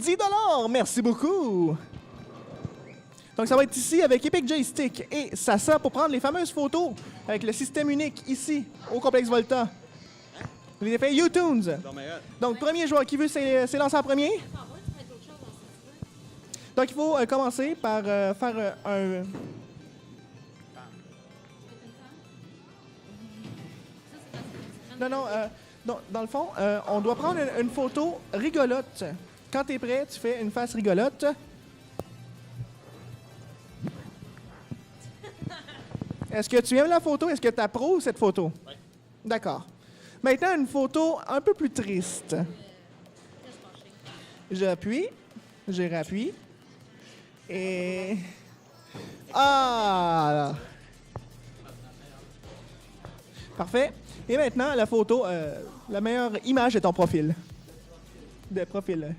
10 $, merci beaucoup. Donc, ça va être ici avec Epic Joystick et Sasa pour prendre les fameuses photos avec le système unique ici, au Complexe Volta. Les effets U-Tunes. Donc, premier joueur qui veut s'élancer en premier. Donc, il faut commencer par faire un... Non, dans le fond, on doit prendre une photo rigolote. Quand tu es prêt, tu fais une face rigolote. Est-ce que tu aimes la photo? Est-ce que tu approuves cette photo? Oui. D'accord. Maintenant, une photo un peu plus triste. J'appuie, je rappuie. Et... Ah! Parfait. Et maintenant, la photo, la meilleure image de ton profil. De profil.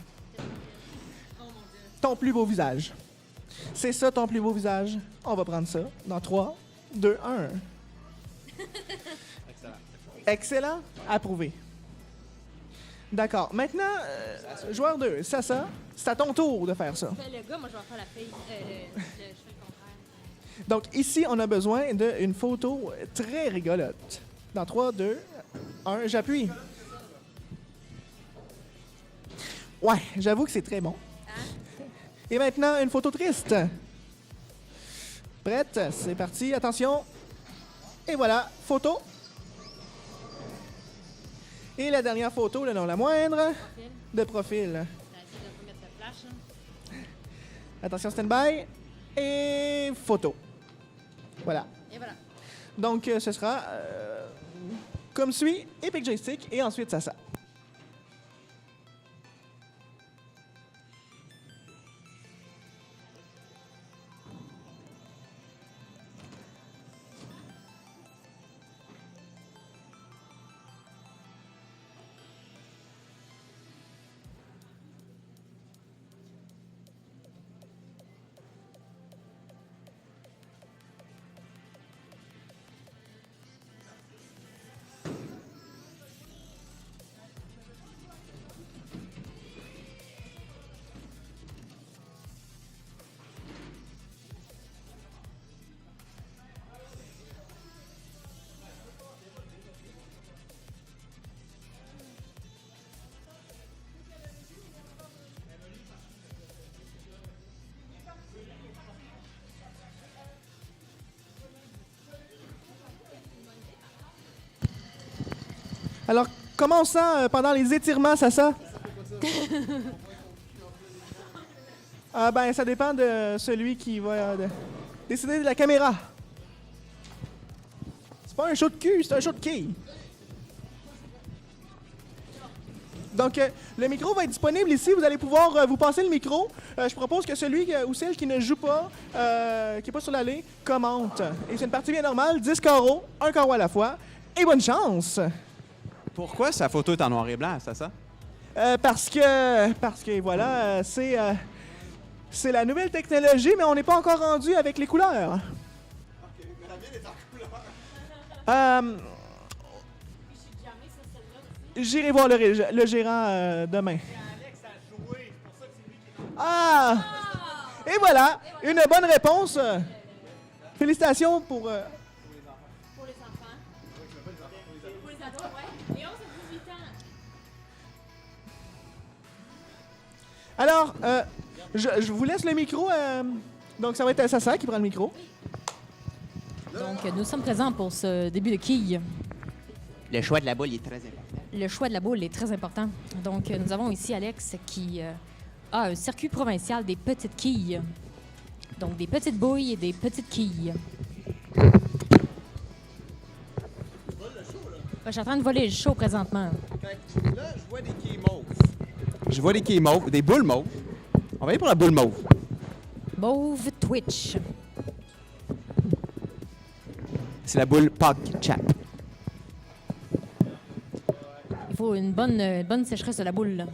Ton plus beau visage. C'est ça, ton plus beau visage. On va prendre ça dans 3, 2, 1. Excellent. Excellent. Approuvé. D'accord. Maintenant, joueur 2, Sasa, c'est à ton tour de faire ça. Le gars, moi, je vais faire la fille. Je fais le contraire. Donc, ici, on a besoin d'une photo très rigolote. Dans 3, 2, 1, j'appuie. Ouais, j'avoue que c'est très bon. Et maintenant, une photo triste. Prête? C'est parti. Attention. Et voilà, photo. Et la dernière photo, non la moindre, de profil. Attention, stand-by. Et photo. Voilà. Et voilà. Donc, ce sera comme suit, Epic Joystick et ensuite Sasa. Alors, comment on sent pendant les étirements, Sasa? Ben, ça dépend de celui qui va décider de la caméra. C'est pas un show de cul, c'est un show de quille. Donc, le micro va être disponible ici. Vous allez pouvoir vous passer le micro. Je propose que celui ou celle qui ne joue pas, qui n'est pas sur l'allée, commente. Et c'est une partie bien normale, 10 carreaux, un carreau à la fois. Et bonne chance! Pourquoi sa photo est en noir et blanc, c'est ça? Parce que voilà, c'est la nouvelle technologie, mais on n'est pas encore rendu avec les couleurs. OK, mais la mienne est en couleur. J'irai voir le gérant demain. Alex a joué, c'est pour ça que c'est lui qui est... Ah! Et voilà, une bonne réponse. Félicitations pour... Pour les enfants. Pour les ados, ouais. Et 11 à 18 ans. Alors, je vous laisse le micro. Donc, ça va être Sasa qui prend le micro. Donc, nous sommes présents pour ce début de quilles. Le choix de la boule est très important. Le choix de la boule est très important. Donc, nous avons ici Alex qui a un circuit provincial des petites quilles. Donc, des petites bouilles et des petites quilles. Je suis en train de voler le show présentement. Là, je vois des quilles mauves. Je vois des quilles mauves, des boules mauves. On va aller pour la boule mauve. Mauve Twitch. C'est la boule Pog Chat. Il faut une bonne sécheresse de la boule. Là.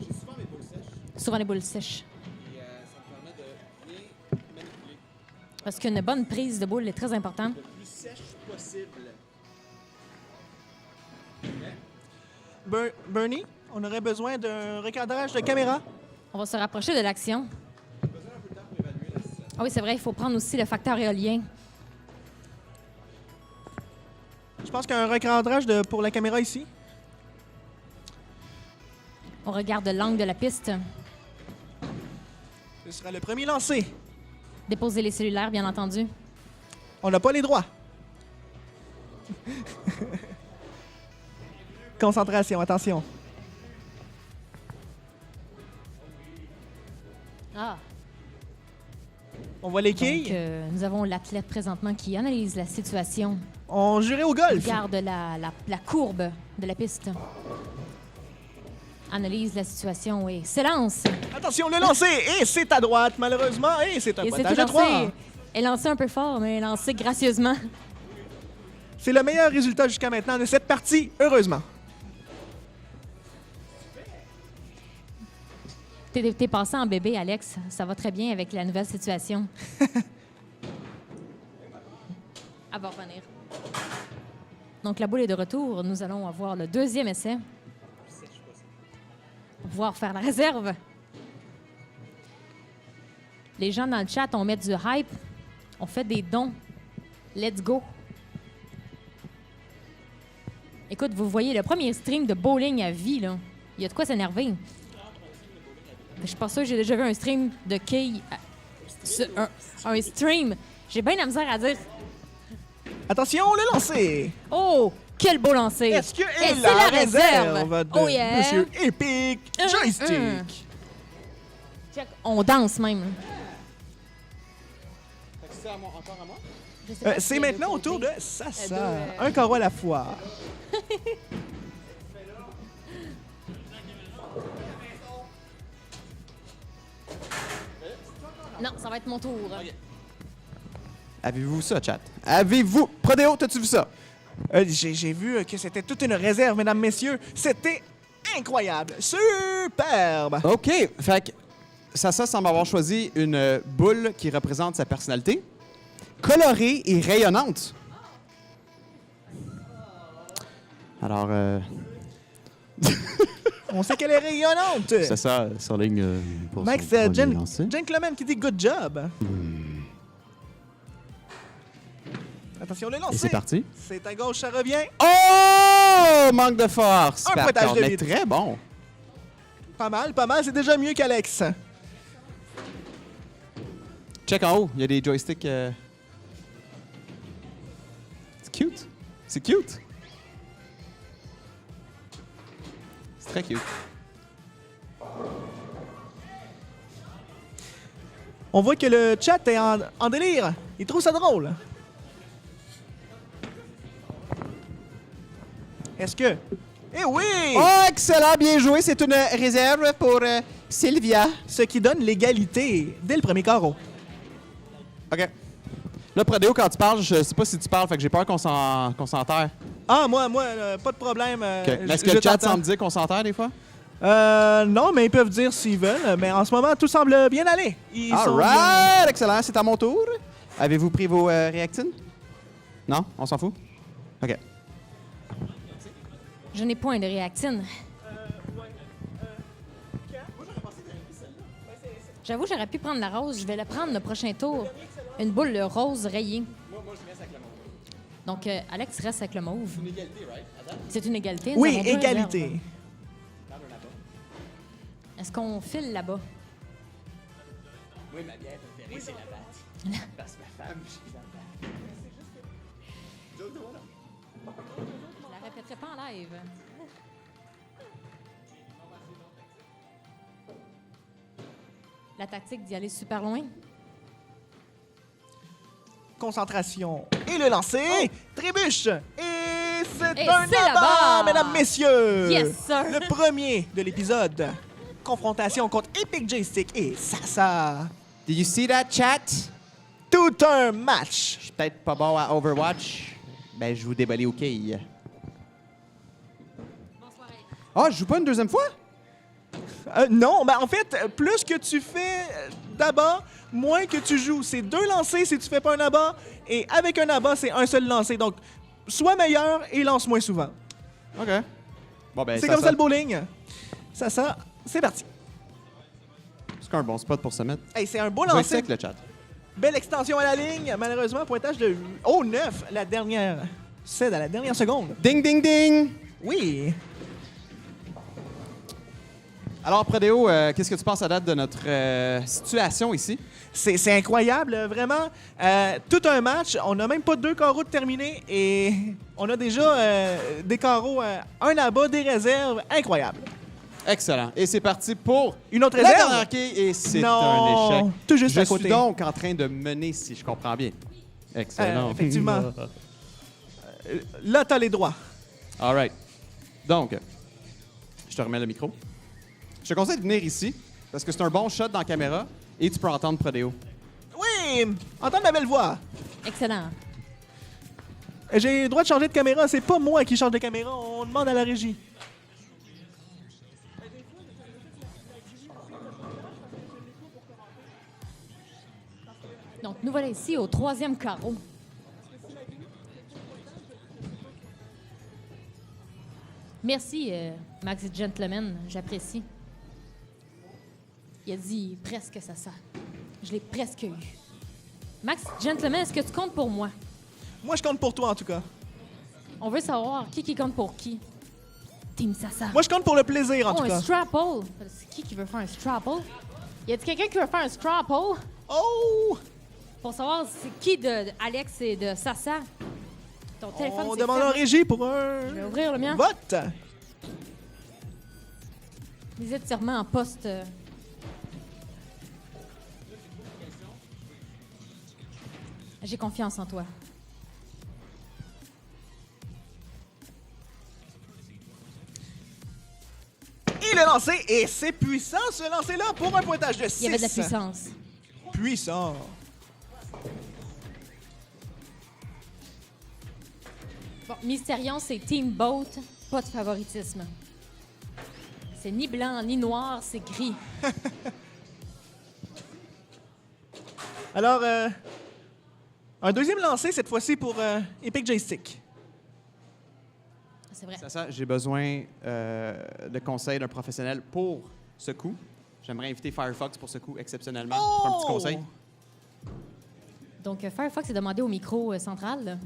J'ai souvent mes boules sèches. Souvent les boules sèches. Et ça me permet de bien manipuler. Parce qu'une bonne prise de boule est très importante. Le plus sèche possible. Bernie, On aurait besoin d'un recadrage de caméra. On va se rapprocher de l'action. Ah oui, c'est vrai, il faut prendre aussi le facteur éolien. Je pense qu'il y a un recadrage pour la caméra ici. On regarde l'angle de la piste. Ce sera le premier lancé. Déposer les cellulaires, bien entendu. On n'a pas les droits. Concentration, attention. Ah. On voit les Donc, quilles. nous avons l'athlète présentement qui analyse la situation. On jurait au golf. Regarde la courbe de la piste. Analyse la situation et s'élance. Attention, le lancer. Et c'est à droite, malheureusement. Et c'est un Et pointage c'est à 3. lancé. Elle lancé un peu fort, mais lancé gracieusement. C'est le meilleur résultat jusqu'à maintenant de cette partie, heureusement. T'es passé en bébé, Alex. Ça va très bien avec la nouvelle situation. Elle va revenir. Donc, la boule est de retour. Nous allons avoir le deuxième essai. Pour pouvoir faire la réserve. Les gens dans le chat, on met du hype. On fait des dons. Let's go. Écoute, vous voyez le premier stream de bowling à vie, là. Il y a de quoi s'énerver. Je suis pas sûre que j'ai déjà vu un stream de quilles. Un stream. J'ai bien la misère à dire. Attention, le lancer. Oh, quel beau lancer. Est-ce que Et est c'est la la réserve de Oh yeah. Monsieur Epic Joystick? Check, on danse même. C'est encore à moi? Je sais pas si C'est les maintenant deux au tour de côtés. Sasa. Un carreau à la fois. Non, ça va être mon tour. Avez-vous ça, chat? Avez-vous? Prodéo, t'as-tu vu ça? J'ai vu que c'était toute une réserve, mesdames, messieurs. C'était incroyable. Superbe. OK. Fait que Sasa semble avoir choisi une boule qui représente sa personnalité, colorée et rayonnante. Alors, On sait qu'elle est rayonnante. c'est ça, sur ligne pour Max, son premier lancer. gentleman qui dit good job. Attention, le Et lancer. c'est parti. C'est à gauche, ça revient. Oh! Manque de force. Un par pointage contre, de mais vide. très bon. Pas mal, pas mal. C'est déjà mieux qu'Alex. Check en haut, il y a des joysticks. C'est cute. C'est cute. C'est très cute. On voit que le chat est en délire. Il trouve ça drôle. Est-ce que... Eh oui! Oh, excellent, bien joué. C'est une réserve pour Sylvia. Ce qui donne l'égalité dès le premier carreau. OK. Là, Prodéo, quand tu parles, je sais pas si tu parles, fait que j'ai peur qu'on s'enterre. Ah, moi, pas de problème. OK. Est-ce que le chat semble dire qu'on s'enterre des fois? Non, mais ils peuvent dire s'ils veulent. Mais en ce moment, tout semble bien aller. Ils All sont bien- right! Excellent. C'est à mon tour. Avez-vous pris vos réactines? Non? On s'en fout? OK. Je n'ai point de réactine. J'avoue, j'aurais pu prendre la rose. Je vais la prendre le prochain tour. Une boule rose rayée. Moi, je reste avec la mauve. Donc, Alex reste avec le mauve. C'est une égalité, right? Attends. C'est une égalité. Nous Oui, avons deux égalité. réserves. Est-ce qu'on file là-bas? Oui, ma bière préférée, c'est la batte. Parce que ma femme, j'ai la batte. Je la répéterai pas en live. La tactique d'y aller super loin. Concentration. Et le lancer. Trébuche. Et c'est Et un c'est abat, là-bas. mesdames, messieurs. Yes, sir. Le premier de l'épisode. Confrontation contre Epic Joystick et Sasa. Do you see that, chat? Tout un match. Je suis peut-être pas bon à Overwatch. Ben, je vous déballe aux quilles. Ah, je joue pas une deuxième fois? Non, ben en fait, plus que tu fais d'abat, moins que tu joues. C'est 2 lancers si tu fais pas un abat, et avec un abat, c'est un seul lancer. Donc, sois meilleur et lance moins souvent. OK. Bon, ben, C'est comme ça le bowling. Ça, c'est parti. C'est un bon spot pour se mettre. Hey, c'est un beau Je vais lancer. avec le chat. Belle extension à la ligne. Malheureusement, pointage de 9, la dernière. Cède à la dernière seconde. Ding, ding, ding! Oui. Alors, Prodéo, qu'est-ce que tu penses à date de notre situation ici? C'est incroyable, vraiment. Tout un match. On n'a même pas 2 carreaux de terminés et on a déjà des carreaux, un là-bas, des réserves. Incroyable. Excellent. Et c'est parti pour Une autre la réserve? dernière quai et c'est Non. un échec. Tout juste Je à côté. suis donc en train de mener, si je comprends bien. Excellent. Effectivement. Là, t'as les droits. All right. Donc, je te remets le micro. Je te conseille de venir ici parce que c'est un bon shot dans la caméra et tu peux entendre Prodéo. Oui! Entends ma belle voix. Excellent. J'ai le droit de changer de caméra. C'est pas moi qui change de caméra. On demande à la régie. Donc, nous voilà ici au 3e carreau. Merci, Max Gentleman. J'apprécie. Il a dit presque ça. Je l'ai presque eu. Max Gentleman, est-ce que tu comptes pour moi? Moi, je compte pour toi, en tout cas. On veut savoir qui compte pour qui. Team Sasa. Moi, je compte pour le plaisir, en Oh, tout un cas. strapple. C'est qui veut faire un strapple? Y a-t-il quelqu'un qui veut faire un strapple? Oh! Pour savoir c'est qui de Alex et de Sasa. Ton téléphone, On c'est demande en fermé. régie pour un Je vais ouvrir le mien. vote. Les étirements en poste. J'ai confiance en toi. Il est lancé et c'est puissant, ce lancer-là, pour un pointage de 6. Il y avait de la puissance. Puissant. Bon, Mysterion, c'est Team Boat, pas de favoritisme. C'est ni blanc ni noir, c'est gris. Alors, un deuxième lancé, cette fois-ci, pour Epic Joystick. C'est vrai. Ça, j'ai besoin de conseils d'un professionnel pour ce coup. J'aimerais inviter Firefox pour ce coup, exceptionnellement. Pour un petit conseil. Donc, Firefox est demandé au micro central. Là.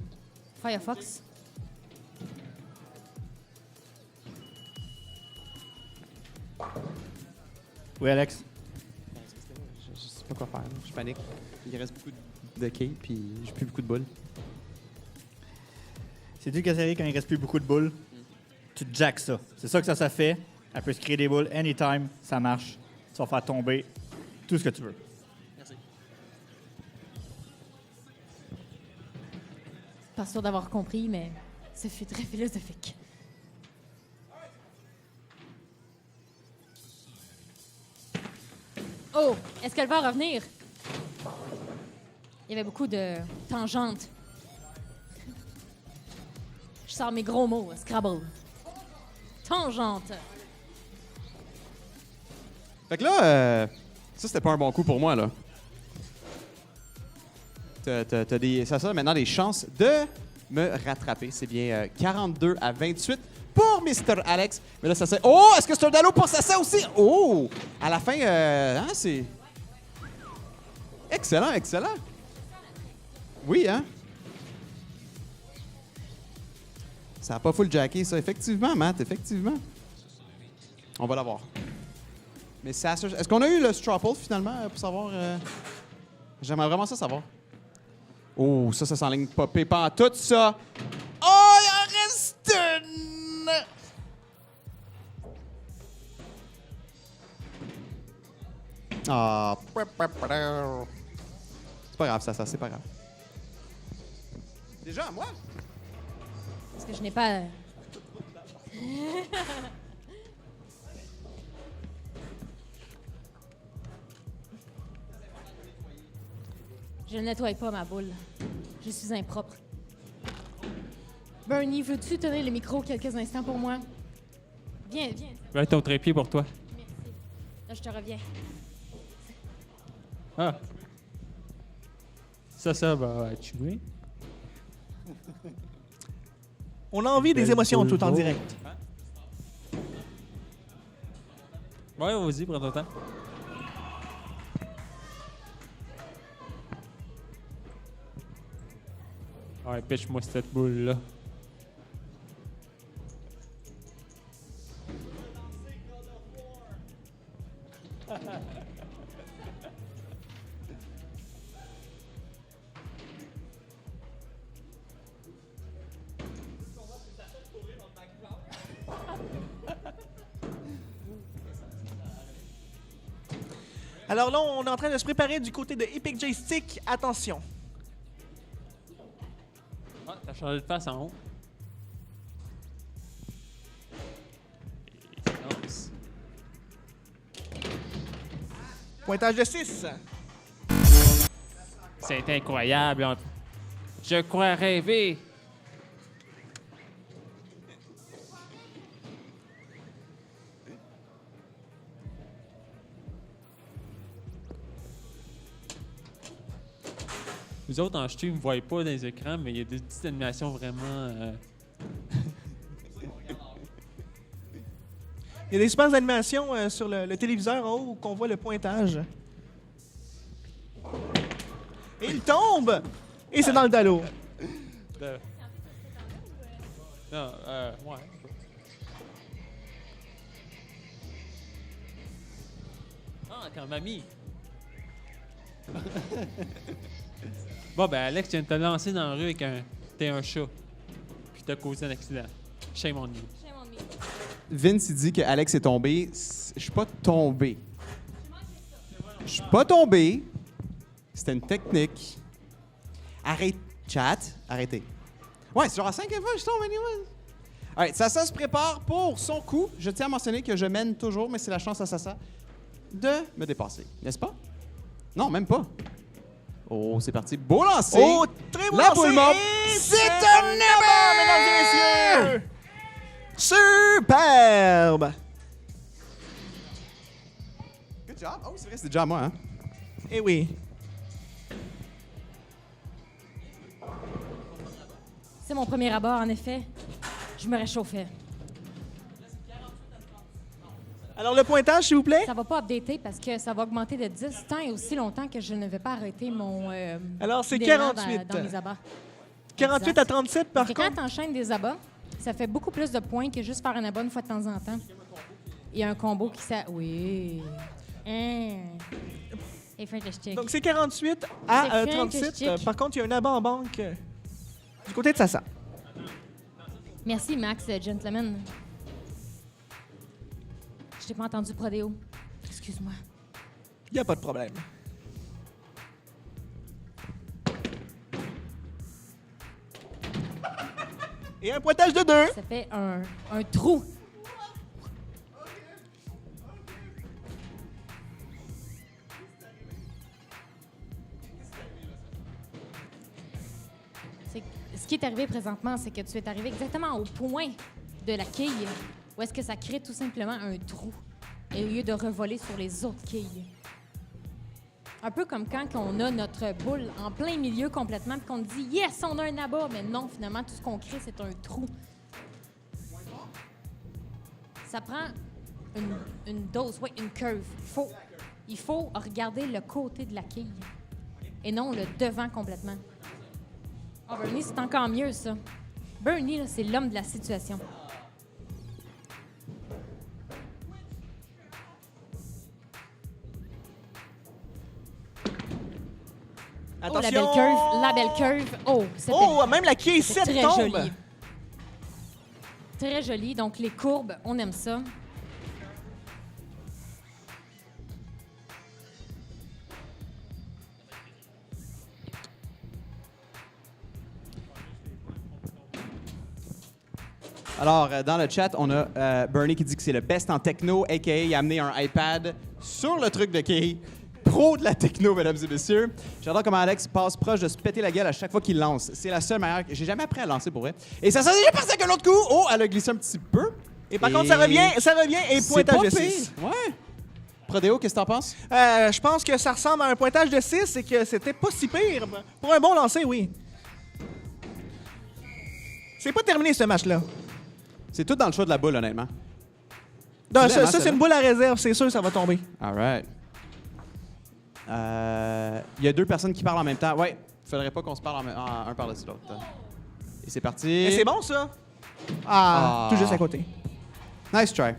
Firefox. Oui, Alex. Je sais pas quoi faire. Je panique. Il reste beaucoup de quais, puis j'ai plus beaucoup de boules. Sais-tu que quand il reste plus beaucoup de boules? Tu jacks ça. C'est ça que ça fait. Elle peut se créer des boules anytime. Ça marche. Tu vas faire tomber tout ce que tu veux. Merci. Pas sûr d'avoir compris, mais ce fut très philosophique. Oh, est-ce qu'elle va revenir? Il y avait beaucoup de tangentes. Je sors mes gros mots, Scrabble. Tangente. Fait que là, ça, c'était pas un bon coup pour moi, là. T'as maintenant des chances de me rattraper. C'est bien 42 à 28 pour Mr. Alex. Mais là, ça c'est... Oh! Est-ce que c'est un dallo pour ça aussi? Oh! À la fin, hein, c'est... Excellent, excellent. Oui, hein? Ça n'a pas full jacké, ça. Effectivement, Matt, effectivement. On va l'avoir. Mais c'est est-ce qu'on a eu le Stropple, finalement, pour savoir... J'aimerais vraiment ça savoir. Oh, ça s'enligne pas pépant tout ça. Oh, il en reste une! Ah. C'est pas grave, ça, c'est pas grave. Déjà, moi? Parce que je n'ai pas... Je ne nettoie pas ma boule. Je suis impropre. Bernie, veux-tu tenir le micro quelques instants pour moi? Viens, viens. Je vais être au trépied pour toi. Merci. Là, je te reviens. Ah. Ça va être joué. On a envie des Belle émotions boule tout en d'eau. direct. Ouais, vas-y, prends ton temps. Ouais, pitch-moi cette boule-là. Alors là, on est en train de se préparer du côté de Epic Joystick. Attention. Ah, t'as changé de face en haut. Et silence. Pointage de 6. C'est incroyable. Je crois rêver. Vous autres, en stream, vous ne voyez pas dans les écrans, mais il y a des petites animations vraiment... Il y a des super animations sur le téléviseur en haut où on voit le pointage. Et il tombe! Et c'est dans le dallo. Non, ouais. Ah, quand mamie. Bon, ben, Alex, tu viens de te lancer dans la rue avec t'es un chat. Puis t'as causé un accident. Shame on you. Shame on me. Vince, il dit que Alex est tombé. Je suis pas tombé. Je suis pas tombé. C'était une technique. Arrête, chat. Arrêtez. Ouais, c'est genre à 5 fois, je tombe, anyway. Alright, Sasa se prépare pour son coup. Je tiens à mentionner que je mène toujours, mais c'est la chance à Sasa de me dépasser. N'est-ce pas? Non, même pas. Oh, c'est parti. Beau lancer. Oh, très beau La lancer. boule morte. Et C'est un un abat, mesdames et messieurs! Superbe! Good job. Oh, c'est vrai, c'est déjà à moi, hein? Eh oui. C'est mon premier abord, en effet. Je me réchauffais. Alors, le pointage, s'il vous plaît. Ça va pas updater parce que ça va augmenter de 10 tant et aussi longtemps que je ne vais pas arrêter mon. Alors, c'est élan 48. dans mes abats. 48 Exact. à 37, par Parce que quand contre. tu enchaînes des abats, ça fait beaucoup plus de points que juste faire un abat une fois de temps en temps. Il y a un combo qui ça. Oui. Hein. Et fantastique. Donc, c'est 48 à C'est 37. fantastique. Par contre, il y a un abat en banque du côté de Sasa. Merci, Max, gentleman. Je t'ai pas entendu, Prodéo. Excuse-moi. Il n'y a pas de problème. Et un pointage de 2. Ça fait un trou. Ce qui est arrivé présentement, c'est que tu es arrivé exactement au point de la quille où est-ce que ça crée tout simplement un trou et au lieu de revoler sur les autres quilles. Un peu comme quand on a notre boule en plein milieu complètement et qu'on dit « Yes, on a un abat! » Mais non, finalement, tout ce qu'on crée, c'est un trou. Ça prend une dose, oui, une curve. Il faut regarder le côté de la quille et non le devant complètement. Oh, Bernie, c'est encore mieux, ça. Bernie, là, c'est l'homme de la situation. Oh, la Attention. belle curve, la belle curve. Oh, c'était Oh, même la quille c'était 7 très tombe. joli. Très joli. Donc, les courbes, on aime ça. Alors, dans le chat, on a Bernie qui dit que c'est le best en techno, a.k.a. il a amené un iPad sur le truc de Kay. Pro de la techno, mesdames et messieurs. J'adore comment Alex passe proche de se péter la gueule à chaque fois qu'il lance. C'est la seule manière que j'ai jamais appris à lancer pour vrai. Et ça s'est déjà passé avec un autre coup. Oh, elle a glissé un petit peu. Et par contre, ça revient et C'est pointage pas de pire. 6. Ouais. Prodéo, qu'est-ce que t'en penses? Je pense que ça ressemble à un pointage de 6 et que c'était pas si pire. Pour un bon lancer, oui. C'est pas terminé, ce match-là. C'est tout dans le choix de la boule, honnêtement. Non, Tu ça, l'aimes, ça, hein, c'est une boule à réserve, c'est sûr, ça va tomber. All right. Il y a 2 personnes qui parlent en même temps. Ouais, faudrait pas qu'on se parle un par-dessus l'autre. Et c'est parti. Mais c'est bon, ça? Ah. Tout juste à côté. Nice try.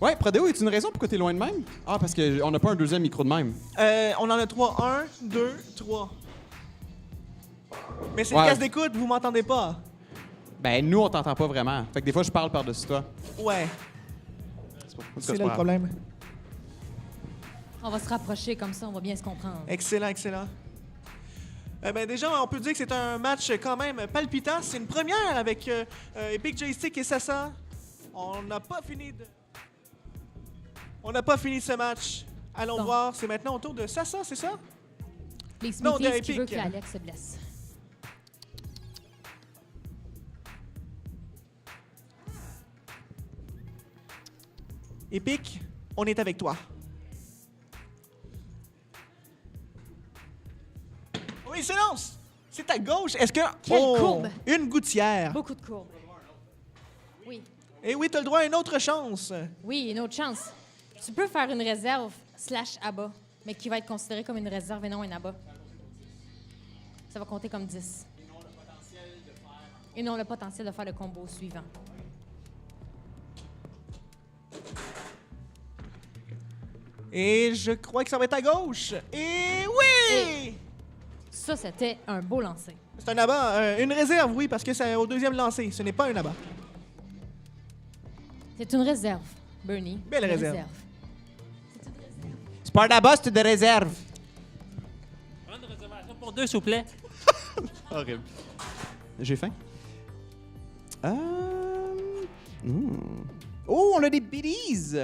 Ouais, Prodeo, est-ce une raison pourquoi t'es loin de même? Ah, parce qu'on n'a pas un deuxième micro de même. On en a 3. 1, 2, 3. Mais c'est Ouais. le casque d'écoute, vous m'entendez pas. Ben, nous, on t'entend pas vraiment. Fait que des fois, je parle par-dessus toi. Ouais, C'est pas- en tout cas, c'est pas là le grave. problème. On va se rapprocher comme ça, on va bien se comprendre. Excellent, excellent. Ben déjà, on peut dire que c'est un match quand même palpitant. C'est une première avec Epic Joystick et Sasa. On n'a pas fini ce match. Allons Bon. voir. C'est maintenant au tour de Sasa, c'est ça? Les Non, Smithies de qui veut Epic. que Alex se blesse. Epic, on est avec toi. Oui, silence! C'est à gauche. Est-ce que... Quelle courbe! Une gouttière. Beaucoup de courbes. Oui. Et oui, tu as le droit à une autre chance. Oui, une autre chance. Tu peux faire une réserve / abat, mais qui va être considérée comme une réserve et non un abat. Ça va compter comme 10. Et non le potentiel de faire le combo suivant. Et je crois que ça va être à gauche. Et oui! Ça, c'était un beau lancer. C'est un abat. Une réserve, oui, parce que c'est au deuxième lancer. Ce n'est pas un abat. C'est une réserve, Bernie. Belle Une réserve. C'est pas un abat, c'est de réserve. Prends une réservation pour 2, s'il vous plaît. Horrible. J'ai faim. Oh, on a des biddies!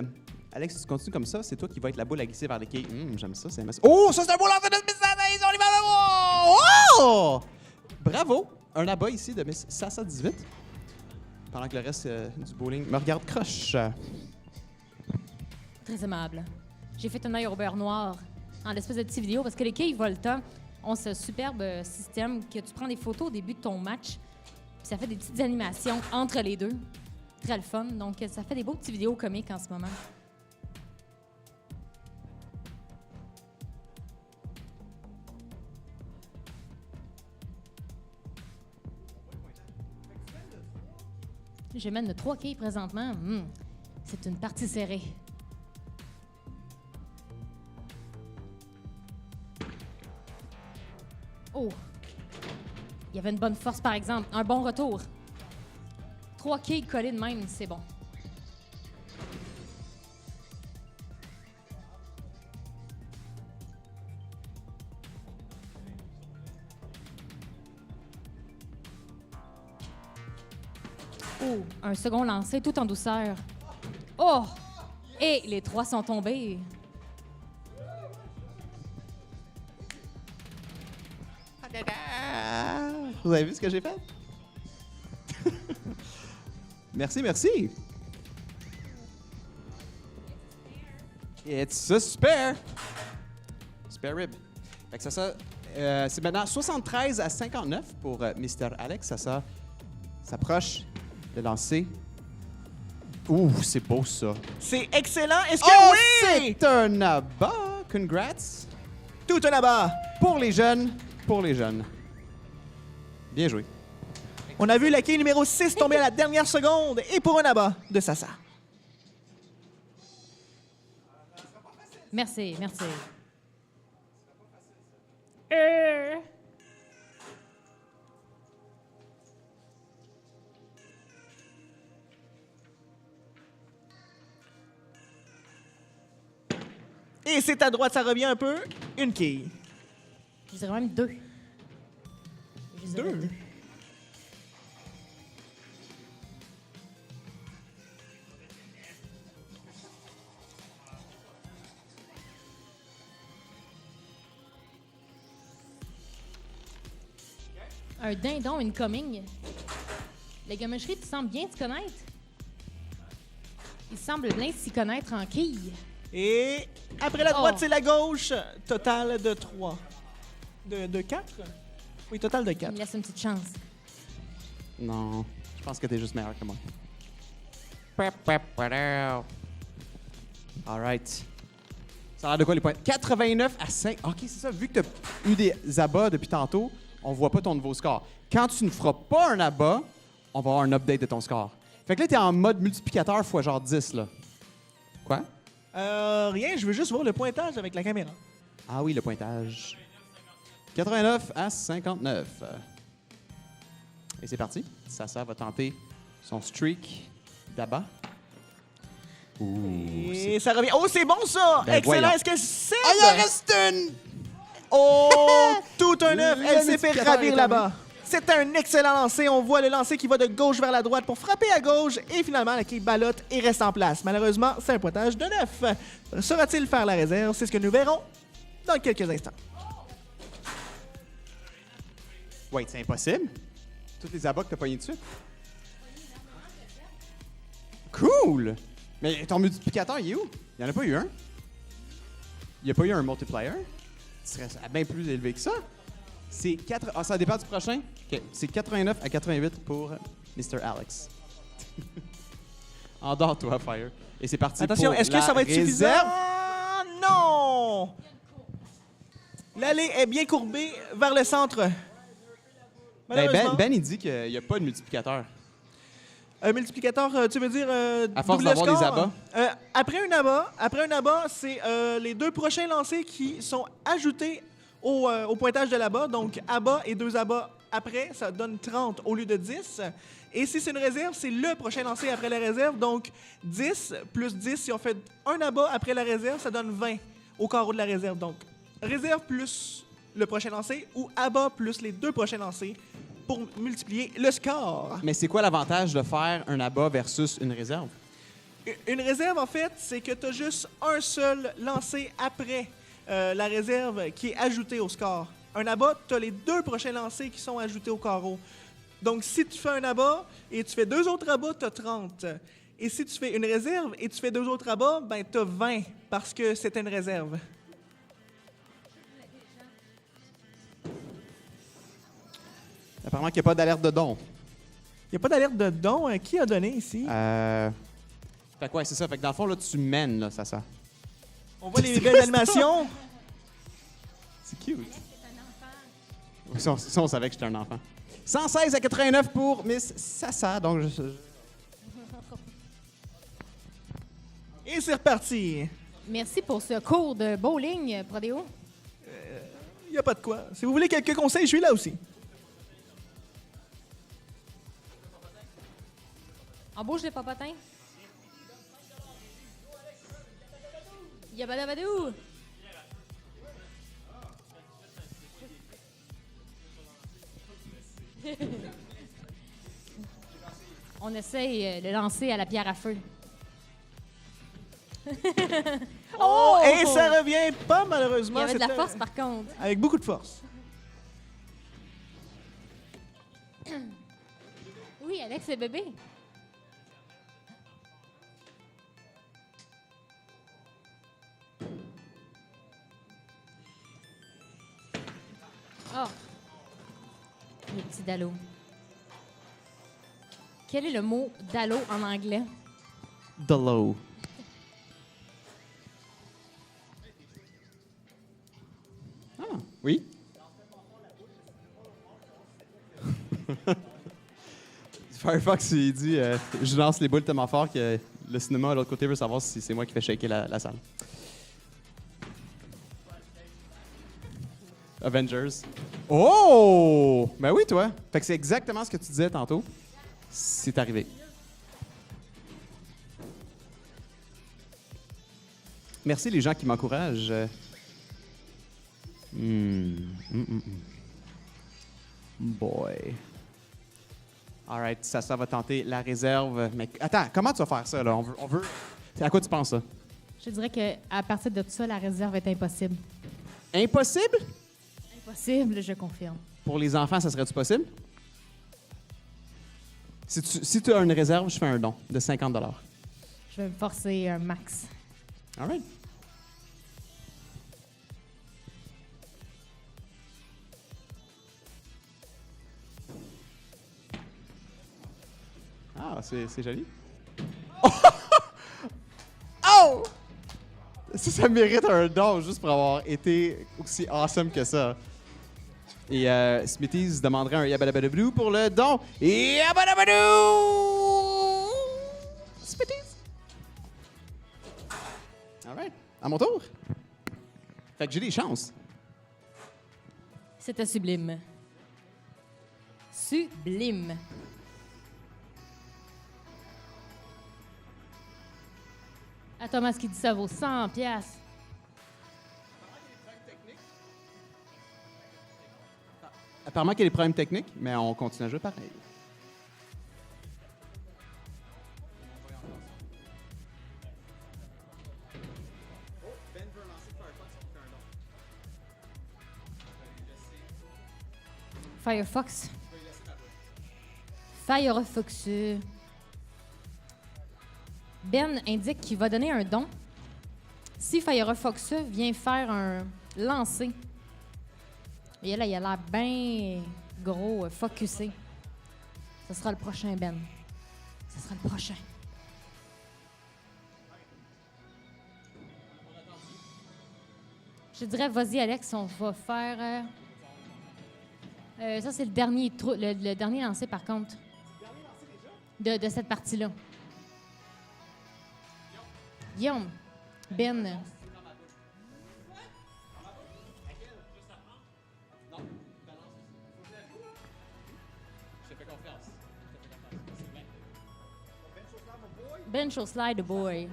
Alex, si tu continues comme ça, c'est toi qui vas être la boule à glisser vers les quilles. J'aime ça, c'est MS. Oh, ça c'est un beau lancer de Miss Sasa! On y va là! Oh! Bravo! Un abat ici de Miss Sasa 18. Pendant que le reste du bowling me regarde croche. Très aimable. J'ai fait un œil au beurre noir en l'espèce de petite vidéo parce que les quilles Volta ont ce superbe système que tu prends des photos au début de ton match, puis ça fait des petites animations entre les deux. Très le fun. Donc, ça fait des beaux petits vidéos comiques en ce moment. Je mène de 3 quilles présentement. C'est une partie serrée. Oh! Il y avait une bonne force, par exemple. Un bon retour. 3 quilles collées de même, c'est bon. Oh! Un second lancé tout en douceur. Oh! Et les 3 sont tombés. Vous avez vu ce que j'ai fait? Merci, merci. It's a spare. Spare rib. Fait que ça c'est maintenant 73 à 59 pour Mr. Alex. Ça s'approche de lancer. Ouh, c'est beau ça. C'est excellent. Est-ce que Oh, oui? c'est un abat. Congrats. Tout un abat. Pour les jeunes, pour les jeunes. Bien joué. On a vu la quille numéro 6 tomber à la dernière seconde et pour un abat de Sasa. Merci, merci. Et c'est à droite, ça revient un peu. Une quille. Je dirais même 2. Je dirais 2. Un dindon incoming. Les gamacheries, tu sembles bien te connaître. Il semble bien s'y connaître en quilles. Et après la droite, Oh. c'est la gauche. Total de 3. De 4? Oui, total de Il 4. me laisse une petite chance. Non, je pense que t'es juste meilleur que moi. All right. Ça a l'air de quoi les points? 89 à 5. OK, c'est ça. Vu que tu as eu des abats depuis tantôt, on voit pas ton nouveau score. Quand tu ne feras pas un abat, on va avoir un update de ton score. Fait que là, tu es en mode multiplicateur fois genre 10, là. Quoi? Rien, je veux juste voir le pointage avec la caméra. Ah oui, le pointage. 89 à 59. Et c'est parti. Sasa va tenter son streak d'abat. Ouh, Et ça revient. Oh, c'est bon ça! Ben, Excellent. voyons. Est-ce que c'est. Ah, il en reste une! Oh, tout un œuf. Le Elle s'est fait multiplicateur ravir est là-bas. C'est un excellent lancer. On voit le lancer qui va de gauche vers la droite pour frapper à gauche. Et finalement, la quille ballotte et reste en place. Malheureusement, c'est un pointage de 9. Saura-t-il faire la réserve? C'est ce que nous verrons dans quelques instants. Wait, c'est impossible? Toutes les abats que t'as pognés dessus? Cool! Mais ton multiplicateur, il est où? Il n'y en a pas eu un? Il n'y a pas eu un multiplier? Ce serait bien plus élevé que ça. C'est 4... Ah, ça dépend du prochain? OK. C'est 89 à 88 pour Mr. Alex. Endors-toi, Fire. Et c'est parti Attention, pour est-ce que la ça va être suffisant? réserve. Non! L'allée est bien courbée vers le centre. Ben, Malheureusement, ben, il dit qu'il n'y a pas de multiplicateur. un multiplicateur, tu veux dire À force double d'avoir des score? abats? Après un abat, c'est les deux prochains lancers qui sont ajoutés au pointage de l'abat. Donc, abat et 2 abats après, ça donne 30 au lieu de 10. Et si c'est une réserve, c'est le prochain lancer après la réserve. Donc, 10 plus 10, si on fait un abat après la réserve, ça donne 20 au carreau de la réserve. Donc, réserve plus le prochain lancer ou abat plus les 2 prochains lancers pour multiplier le score. Mais c'est quoi l'avantage de faire un abat versus une réserve? Une réserve, en fait, c'est que tu as juste un seul lancé après la réserve qui est ajoutée au score. Un abat, tu as les 2 prochains lancers qui sont ajoutés au carreau. Donc, si tu fais un abat et tu fais 2 autres abats, tu as 30. Et si tu fais une réserve et tu fais 2 autres abats, ben tu as 20 parce que c'est une réserve. Apparemment qu'il n'y a pas d'alerte de don. Il n'y a pas d'alerte de don. Qui a donné ici? Fait quoi, c'est ça. Fait que dans le fond, là, tu mènes, là, ça. On voit les belles animations. C'est cute. Ça, on savait que j'étais un enfant. 116 à 89 pour Miss Sasa. Donc, Et c'est reparti. Merci pour ce cours de bowling, Prodéo. Il n'y a pas de quoi. Si vous voulez quelques conseils, je suis là aussi. Embauche des papotins. Yabadabadou! On essaye de lancer à la pierre à feu. Oh! Et ça revient pas, Il malheureusement. y avait de la C'était force, par contre. Avec beaucoup de force. Oui, Alex, c'est bébé. Oh! Le petit Dalo. Quel est le mot Dalo en anglais? Dalo. Ah, oui? Firefox, il dit je lance les boules tellement fort que le cinéma à l'autre côté veut savoir si c'est moi qui fais shaker la salle. Avengers. Oh! Ben oui, toi. Fait que c'est exactement ce que tu disais tantôt. C'est arrivé. Merci les gens qui m'encouragent. Boy. All right, ça va tenter la réserve. Mais attends, comment tu vas faire ça, là? On veut... À quoi tu penses, ça? Je dirais qu'à partir de tout ça, la réserve est impossible. Impossible? Impossible, je confirme. Pour les enfants, ça serait-tu possible? Si tu as une réserve, je fais un don de 50 $. Je vais me forcer un max. All right. Ah, c'est joli. Oh! Ça mérite un don juste pour avoir été aussi awesome que ça. Et Smithies demanderait un Yabadabadabadoo pour le don. Yabadabadoo! Smithies! All right. À mon tour. Fait que j'ai des chances. C'était sublime. Sublime. À Thomas qui dit ça vaut 100 piastres. Apparemment qu'il y a des problèmes techniques, mais on continue à jouer pareil. Firefox. Firefox. Ben indique qu'il va donner un don si Firefox vient faire un lancer. Et là, il a l'air bien gros, focusé. Ce sera le prochain, Ben. Ce sera le prochain. Je dirais, vas-y, Alex, on va faire... ça, c'est le dernier, le dernier lancé, par contre. De cette partie-là. Guillaume, Ben. Ben show slide boy.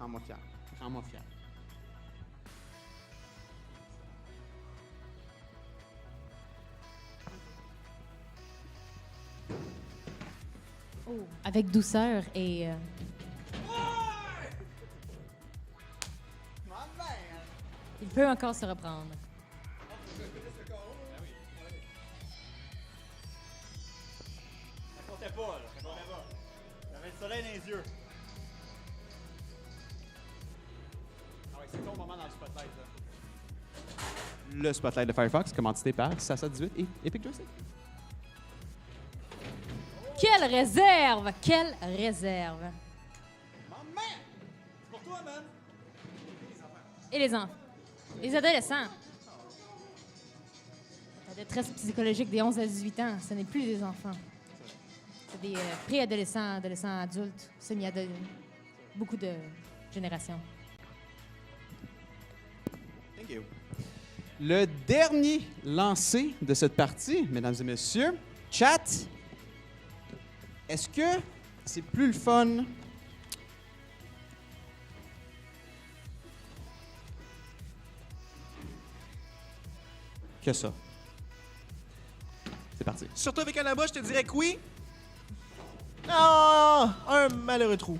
Rends-moi fier. Rends-moi fier. Oh, avec douceur et... Il peut encore se reprendre. Ça comptait pas, là. Ça comptait pas. J'avais le soleil dans les yeux. Ah ouais, c'est ton moment dans le spotlight, là. Le spotlight de Firefox, commandité par Sasa18 et Epic Joystick. Quelle réserve! Quelle réserve! Maman! C'est pour toi, man! Et les enfants. Les adolescents. La détresse psychologique des 11 à 18 ans, ce n'est plus des enfants. C'est des préadolescents, adolescents, adultes, semi-adultes. Beaucoup de générations. Thank you. Le dernier lancé de cette partie, mesdames et messieurs, chat, est-ce que c'est plus le fun que ça? C'est parti. Surtout avec un abat, je te dirais que oui. Ah, un malheureux trou.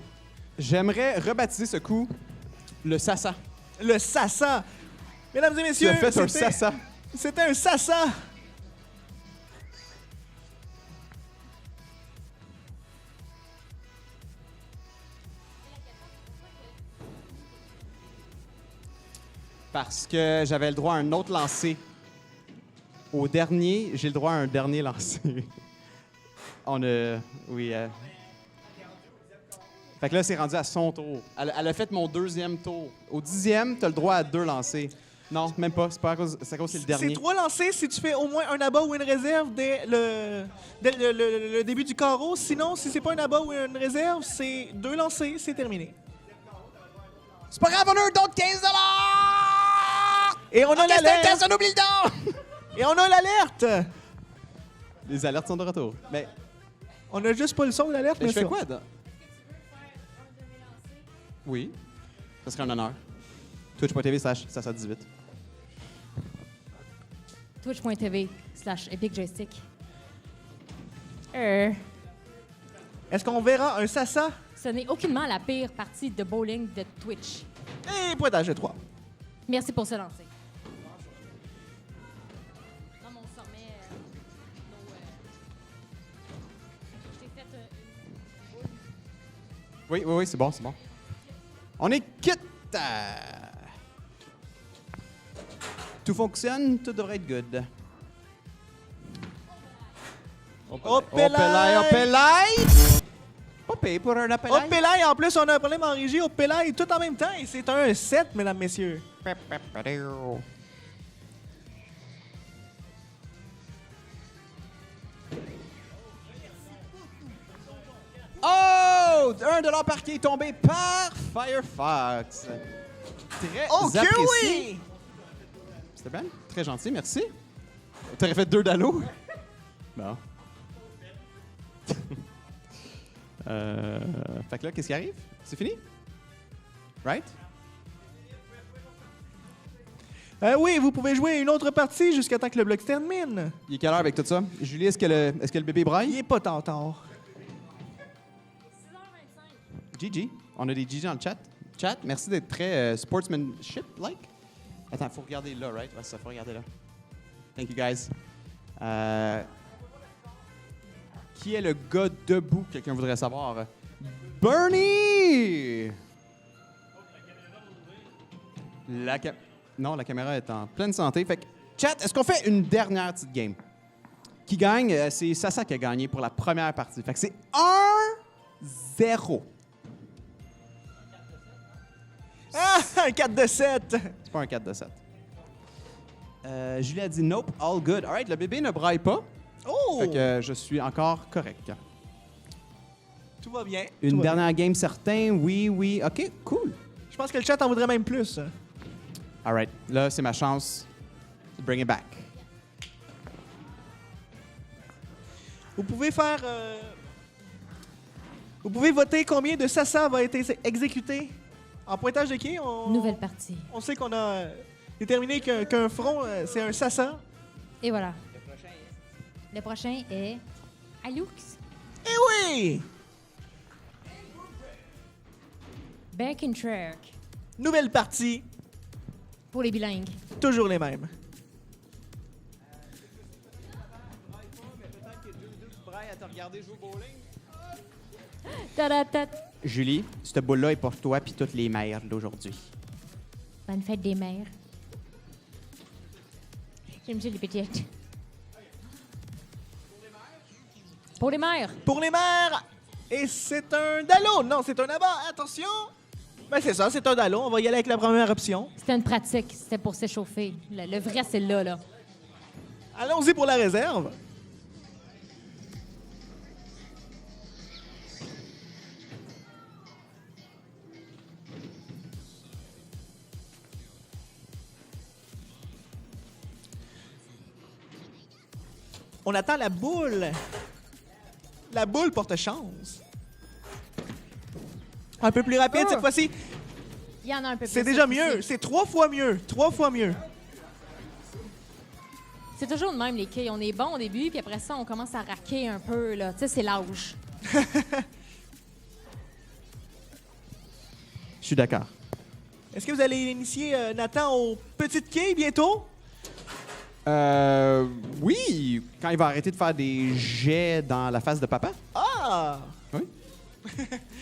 J'aimerais rebaptiser ce coup le Sasa. Le Sasa. Mesdames et Tu messieurs, as fait un c'était- Sasa. C'était un Sasa. Parce que j'avais le droit à un autre lancer. Au dernier, j'ai le droit à un dernier lancer. On a... Oui. Fait que là, c'est rendu à son tour. Elle a fait mon deuxième tour. Au 10e, t'as le droit à 2 lancers. Non, même pas. C'est pas à cause, c'est à cause que c'est le C'est dernier. 3 lancers si tu fais au moins un abat ou une réserve dès le début du carreau. Sinon, si c'est pas un abat ou une réserve, c'est 2 lancers, c'est terminé. C'est pas grave, on a un don de 15 $! Et on a Ok, c'est un l'alerte. test, on oublie le don! Et on a l'alerte. Les alertes sont de retour. Mais, On a juste pas le son de l'alerte, mais mais je fais ça. quoi, dans... Oui. Ça serait un honneur. Twitch.tv/Sasa18. Twitch.tv/Epic Joystick. Est-ce qu'on verra un Sasa? Ce n'est aucunement la pire partie de bowling de Twitch. Et pointage de 3. Merci pour ce lancer. Dans mon sommet, je t'ai fait une boule. Oui, c'est bon, c'est bon. On est quitte! Tout fonctionne, tout devrait être good. Opelay! Opelay! Pas payé pour un Opelay. Opelay, en plus, on a un problème en régie. Opelay, tout en même temps. Et c'est un 7, mesdames, messieurs. Oh! $1 par qui est tombé par Firefox. Très OK, apprécié. oui! C'était bien. Très gentil, merci. T'aurais fait 2 d'allô? Bon. Fait que là, qu'est-ce qui arrive? C'est fini? Right? Oui, vous pouvez jouer une autre partie jusqu'à temps que le bloc se termine. Il est quelle heure avec tout ça? Julie, est-ce que le bébé Il braille? est pas tant tard. 6h25. Gigi. On a des Gigi dans le chat. Merci d'être très sportsmanship-like. Attends, faut regarder là, right? Ouais, ça, faut regarder là. Thank you, guys. Qui est le gars debout? Quelqu'un voudrait savoir. Bernie! Non, la caméra est en pleine santé. Fait que, chat, est-ce qu'on fait une dernière petite game? Qui gagne? C'est Sasa qui a gagné pour la première partie. Fait que c'est 1-0. Ah, un 4 de 7. C'est pas un 4 de 7. Julie a dit nope, all good. All right, le bébé ne braille pas. Oh! Fait que je suis encore correct. Tout va bien. Une Tout va dernière game certain, oui. OK, cool. bien. Je pense que le chat en voudrait même plus. All right, là, c'est ma chance de bring it back. Vous pouvez faire... Vous pouvez voter combien de Sasa va être exécuté. En pointage de qui? Nouvelle partie. On sait qu'on a déterminé qu'un front, c'est un Sasa. Et voilà. Le prochain est Alux. Eh oui! Back in track. Nouvelle partie, Pour les bilingues. toujours les mêmes. Ta-da-ta. Julie, cette boule-là est pour toi puis toutes les mères d'aujourd'hui. Bonne fête des mères. J'aime ça les petites. Pour les mères. Pour les mères, et c'est un Dalo. Non, c'est un abat. Attention! Ben c'est ça, c'est un Dalo. On va y aller avec la première option. C'était une pratique. C'était pour s'échauffer. Le vrai, c'est là. Allons-y pour la réserve. On attend la boule. La boule porte chance. Un peu plus rapide cette fois-ci. Il y en a un peu plus. C'est déjà cette fois-ci. mieux. C'est 3 fois mieux. 3 fois mieux. C'est toujours de même, les quilles. On est bon au début, puis après ça, on commence à raquer un peu. Là. Tu sais, c'est l'âge. Je suis d'accord. Est-ce que vous allez initier Nathan aux petites quilles bientôt? Oui, quand il va arrêter de faire des jets dans la face de papa. Ah! Oui.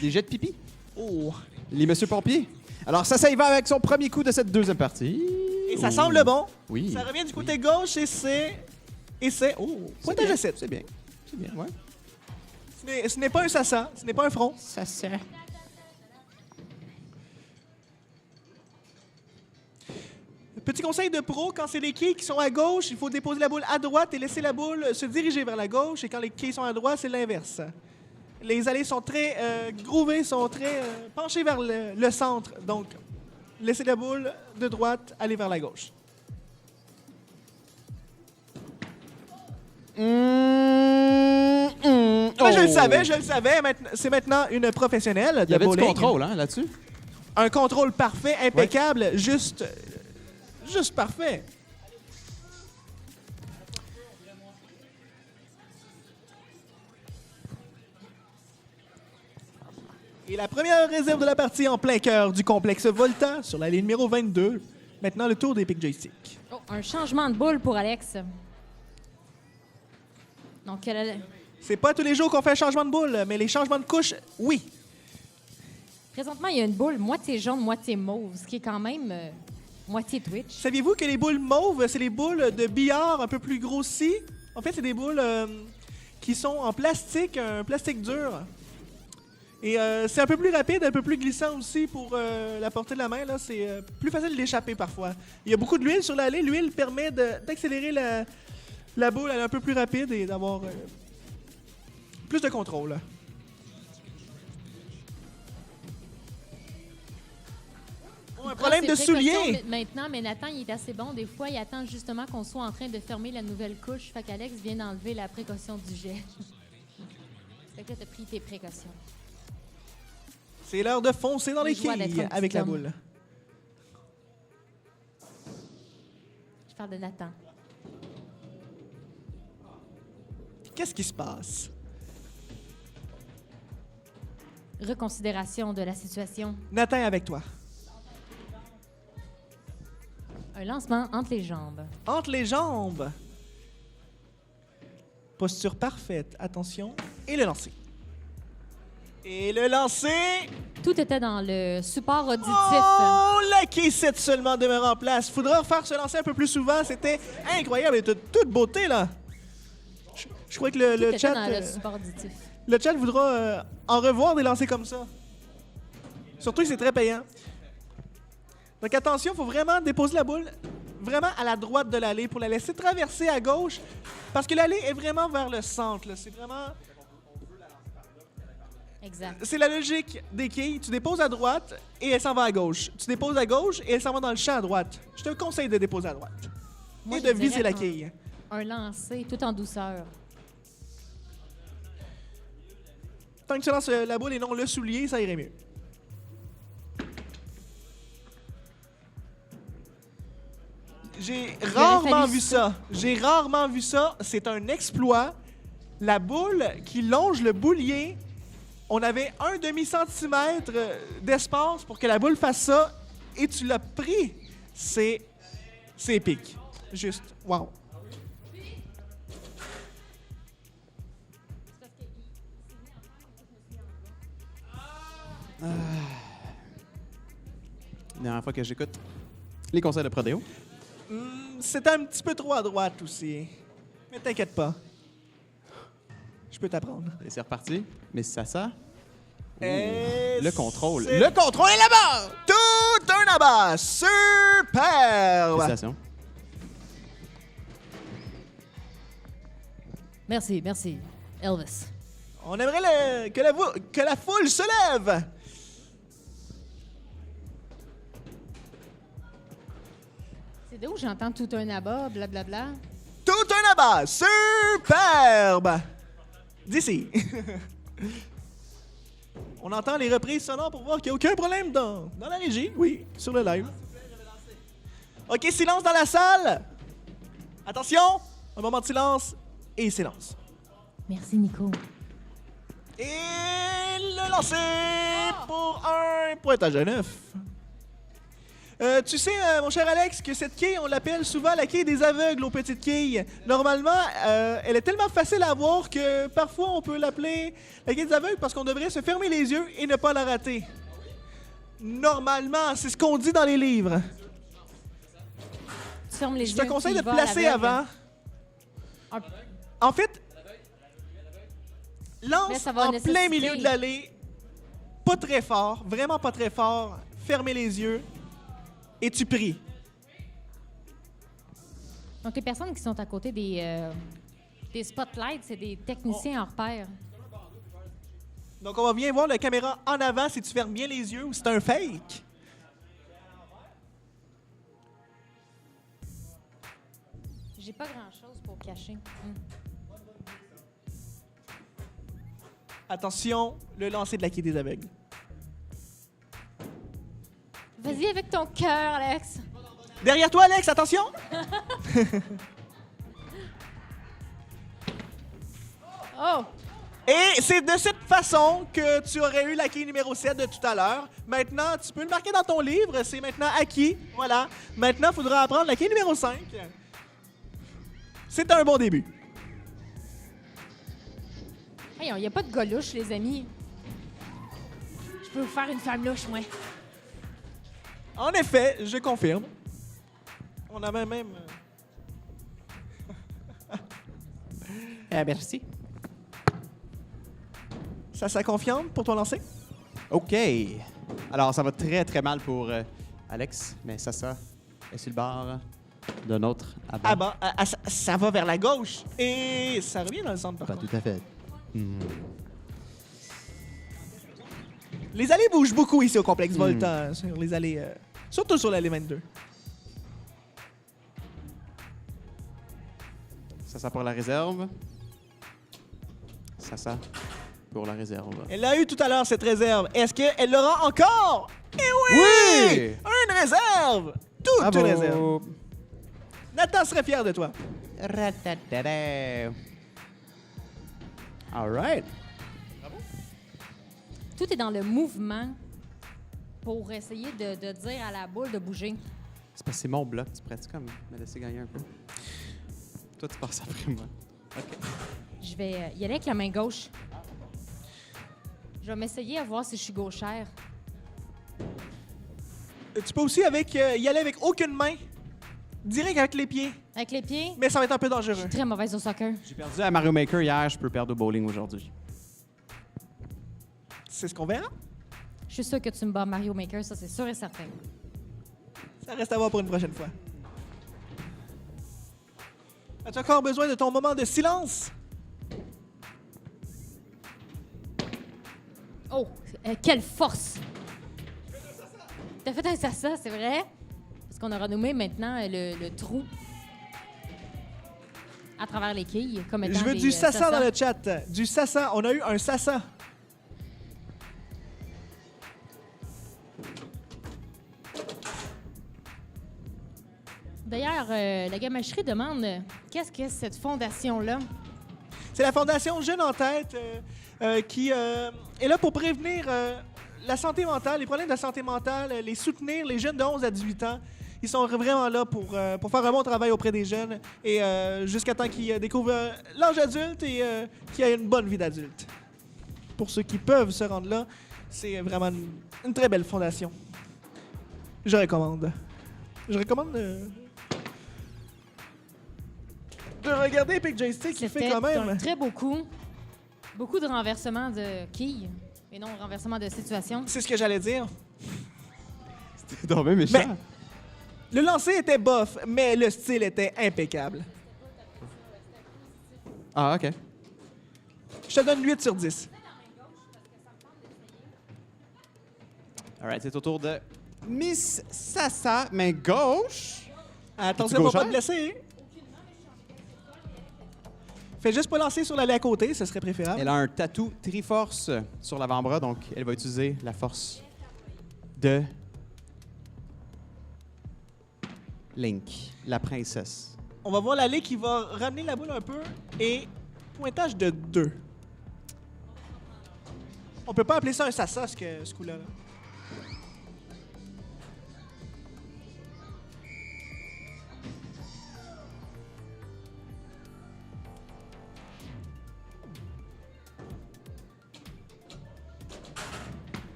Des jets de pipi. Oh! Les monsieur pompiers. Alors ça y va avec son premier coup de cette deuxième partie. Et ça semble bon. Oui. Ça revient du côté gauche et c'est... Oh! Pointage de 7. C'est bien. C'est bien, ouais. Ce n'est pas un Sasa. Ce n'est pas un front. Ça sert. Petit conseil de pro, quand c'est les quilles qui sont à gauche, il faut déposer la boule à droite et laisser la boule se diriger vers la gauche. Et quand les quilles sont à droite, c'est l'inverse. Les allées sont très groovées, sont très penchées vers le centre. Donc, laissez la boule de droite aller vers la gauche. Ben, je le savais. C'est maintenant une professionnelle Il y de avait du bowling. contrôle, hein, là-dessus. Un contrôle parfait, impeccable, juste parfait. Et la première réserve de la partie en plein cœur du complexe Volta, sur la ligne numéro 22. Maintenant, le tour des pics joystick. Oh, un changement de boule pour Alex. Donc, C'est pas tous les jours qu'on fait un changement de boule, mais les changements de couche, oui. présentement, il y a une boule moitié jaune, moitié mauve, ce qui est quand même moitié Twitch. Saviez-vous que les boules mauves, c'est les boules de billard un peu plus grossies? En fait, c'est des boules qui sont en plastique, un plastique dur. Et c'est un peu plus rapide, un peu plus glissant aussi pour la portée de la main. Là, c'est plus facile d'échapper parfois. Il y a beaucoup d'huile sur l'allée. L'huile permet d'accélérer la boule, elle est un peu plus rapide et d'avoir plus de contrôle. Un problème de souliers. Maintenant, mais Nathan, il est assez bon. Des fois, il attend justement qu'on soit en train de fermer la nouvelle couche. Fait qu'Alex vient d'enlever la précaution du jet. Fait que là, t'as pris tes précautions. C'est l'heure de foncer dans les joie d'être quilles un petit avec la homme. boule. Je parle de Nathan. Qu'est-ce qui se passe? Reconsidération de la situation. Nathan est avec toi. Un lancement entre les jambes. Entre les jambes. Posture parfaite. Attention. Et le lancer. Et le lancer. Tout était dans le support auditif. Oh, la quille 7 seulement demeure en place. Faudra refaire ce lancer un peu plus souvent. C'était incroyable et de toute beauté, là. Je crois que Tout le était chat... dans le support auditif. Le chat voudra en revoir des lancers comme ça. Surtout que c'est très payant. Donc attention, il faut vraiment déposer la boule vraiment à la droite de l'allée pour la laisser traverser à gauche. Parce que l'allée est vraiment vers le centre. Là. C'est vraiment... Exact. C'est la logique des quilles. Tu déposes à droite et elle s'en va à gauche. Tu déposes à gauche et elle s'en va dans le champ à droite. Je te conseille de déposer à droite. Moi, et je de dirais viser la quille. Un lancer tout en douceur. Tant que tu lances la boule et non le soulier, ça irait mieux. J'ai rarement vu ça. J'ai rarement vu ça. C'est un exploit. La boule qui longe le boulier, on avait 1 demi-centimètre d'espace pour que la boule fasse ça et tu l'as pris. C'est épique. Juste, wow. La dernière fois que j'écoute les conseils de Prodéo. C'était un petit peu trop à droite aussi. Mais t'inquiète pas. Je peux t'apprendre. Et c'est reparti. Mais ça. Et Le contrôle. c'est- Le contrôle est là-bas! Tout un abat! Superbe! Félicitations. Merci, merci. Elvis. On aimerait que la foule se lève! C'est d'où j'entends tout un abat, blablabla. Tout un abat! Superbe! D'ici. On entend les reprises sonores pour voir qu'il n'y a aucun problème dans la régie. Oui, sur le live. OK, silence dans la salle. Attention, un moment de silence et silence. Merci, Nico. Et le lancer pour un pointage à 9. Tu sais, mon cher Alex, que cette quille, on l'appelle souvent la quille des aveugles aux petites quilles. Normalement, elle est tellement facile à avoir que parfois on peut l'appeler la quille des aveugles parce qu'on devrait se fermer les yeux et ne pas la rater. Normalement, c'est ce qu'on dit dans les livres. Tu fermes les Je yeux. te conseille tu de y vas à placer l'aveugle. avant. Un- En fait, Mais lance ça va en nécessiter- plein milieu de l'allée, pas très fort, vraiment pas très fort, fermez les yeux et tu pries. Donc, les personnes qui sont à côté des spotlights, c'est des techniciens en repère. Donc on va bien voir la caméra en avant si tu fermes bien les yeux ou si c'est un fake. J'ai pas grand-chose pour cacher. Attention, le lancer de la quille des aveugles. Vas-y avec ton cœur, Alex. Derrière toi, Alex, attention! Oh! Et c'est de cette façon que tu aurais eu la quille numéro 7 de tout à l'heure. Maintenant, tu peux le marquer dans ton livre, c'est maintenant acquis. Voilà. Maintenant, il faudra apprendre la quille numéro 5. C'est un bon début. Hey, il n'y a pas de gars louche, les amis. Je peux vous faire une femme louche, moi. En effet, je confirme. On avait même... Merci. Ça confirme pour ton lancer? OK. Alors, ça va très, très mal pour Alex, mais ça est sur le bord de notre abat. Ah bah, ça va vers la gauche et ça revient dans le centre par Pas contre. tout à fait. Les allées bougent beaucoup ici au complexe Volta, sur les allées, surtout sur l'allée 22. Ça pour la réserve. Ça pour la réserve. Elle l'a eu tout à l'heure, cette réserve. Est-ce qu'elle l'aura encore? Eh oui! Oui! Une réserve! Toute une Bravo. réserve. Nathan serait fier de toi. Ratatata. All right. Tout est dans le mouvement pour essayer de dire à la boule de bouger. C'est parce que c'est mon bloc. Tu pourrais-tu comme me laisser gagner un peu? Toi, tu passes après moi. OK. Je vais y aller avec la main gauche. Je vais m'essayer à voir si je suis gauchère. Tu peux aussi y aller avec aucune main. Direct avec les pieds. Avec les pieds, Mais ça va être un peu je dangereux. suis très mauvaise au soccer. J'ai perdu à Mario Maker hier, je peux perdre au bowling aujourd'hui. C'est ce qu'on verra. Je suis sûre que tu me bats Mario Maker, ça c'est sûr et certain. Ça reste à voir pour une prochaine fois. As-tu encore besoin de ton moment de silence? Oh, quelle force! T'as fait un sassa, c'est vrai? Parce qu'on a renommé maintenant le trou à travers les quilles, comme étant Je veux des, du sassa sassas. dans le chat. Du sassa. On a eu un sassa. D'ailleurs, la gamacherie demande qu'est-ce que cette fondation-là? C'est la Fondation Jeunes en tête qui est là pour prévenir la santé mentale, les problèmes de la santé mentale, les soutenir, les jeunes de 11 à 18 ans. Ils sont vraiment là pour faire un bon travail auprès des jeunes et jusqu'à temps qu'ils découvrent l'âge adulte et qu'ils aient une bonne vie d'adulte. Pour ceux qui peuvent se rendre là, c'est vraiment une très belle fondation. Je recommande. Je recommande de regarder Epic Joystick qui fait C'était quand un même... très beau coup. Beaucoup de renversements de quilles et non renversement de situation. C'est ce que j'allais dire. T'es tombé méchant. Mais- Le lancer était bof, mais le style était impeccable. Ah, OK. Je te donne 8 sur 10. All right, c'est au tour de Miss Sassa, main gauche. Attention, on va pas gauchère? te blesser. Fais juste pas lancer sur l'allée à côté, ce serait préférable. Elle a un tatou Triforce sur l'avant-bras, donc elle va utiliser la force de Link, la princesse. On va voir l'allée qui va ramener la boule un peu et pointage de 2. On peut pas appeler ça un sassa, ce coup-là. là.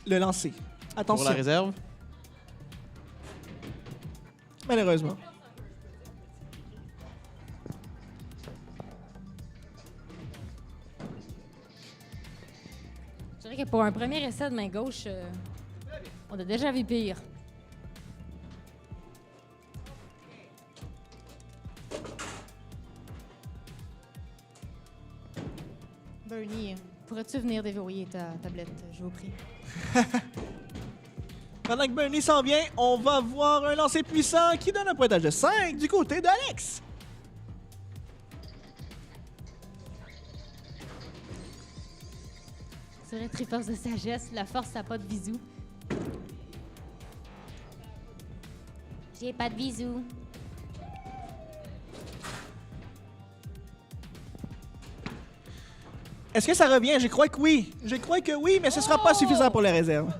Le lancer. Pour Attention, la réserve. malheureusement. Je dirais que pour un premier essai de main gauche, on a déjà vu pire. Bernie, pourrais-tu venir déverrouiller ta tablette, je vous prie? Pendant que Bernie s'en vient, on va voir un lancer puissant qui donne un pointage de 5 du côté d'Alex. C'est vrai, Triforce de sagesse, la force, ça n'a pas de bisous. J'ai pas de bisous. Est-ce que ça revient? Je crois que oui. Je crois que oui, mais ce sera pas suffisant pour les réserves.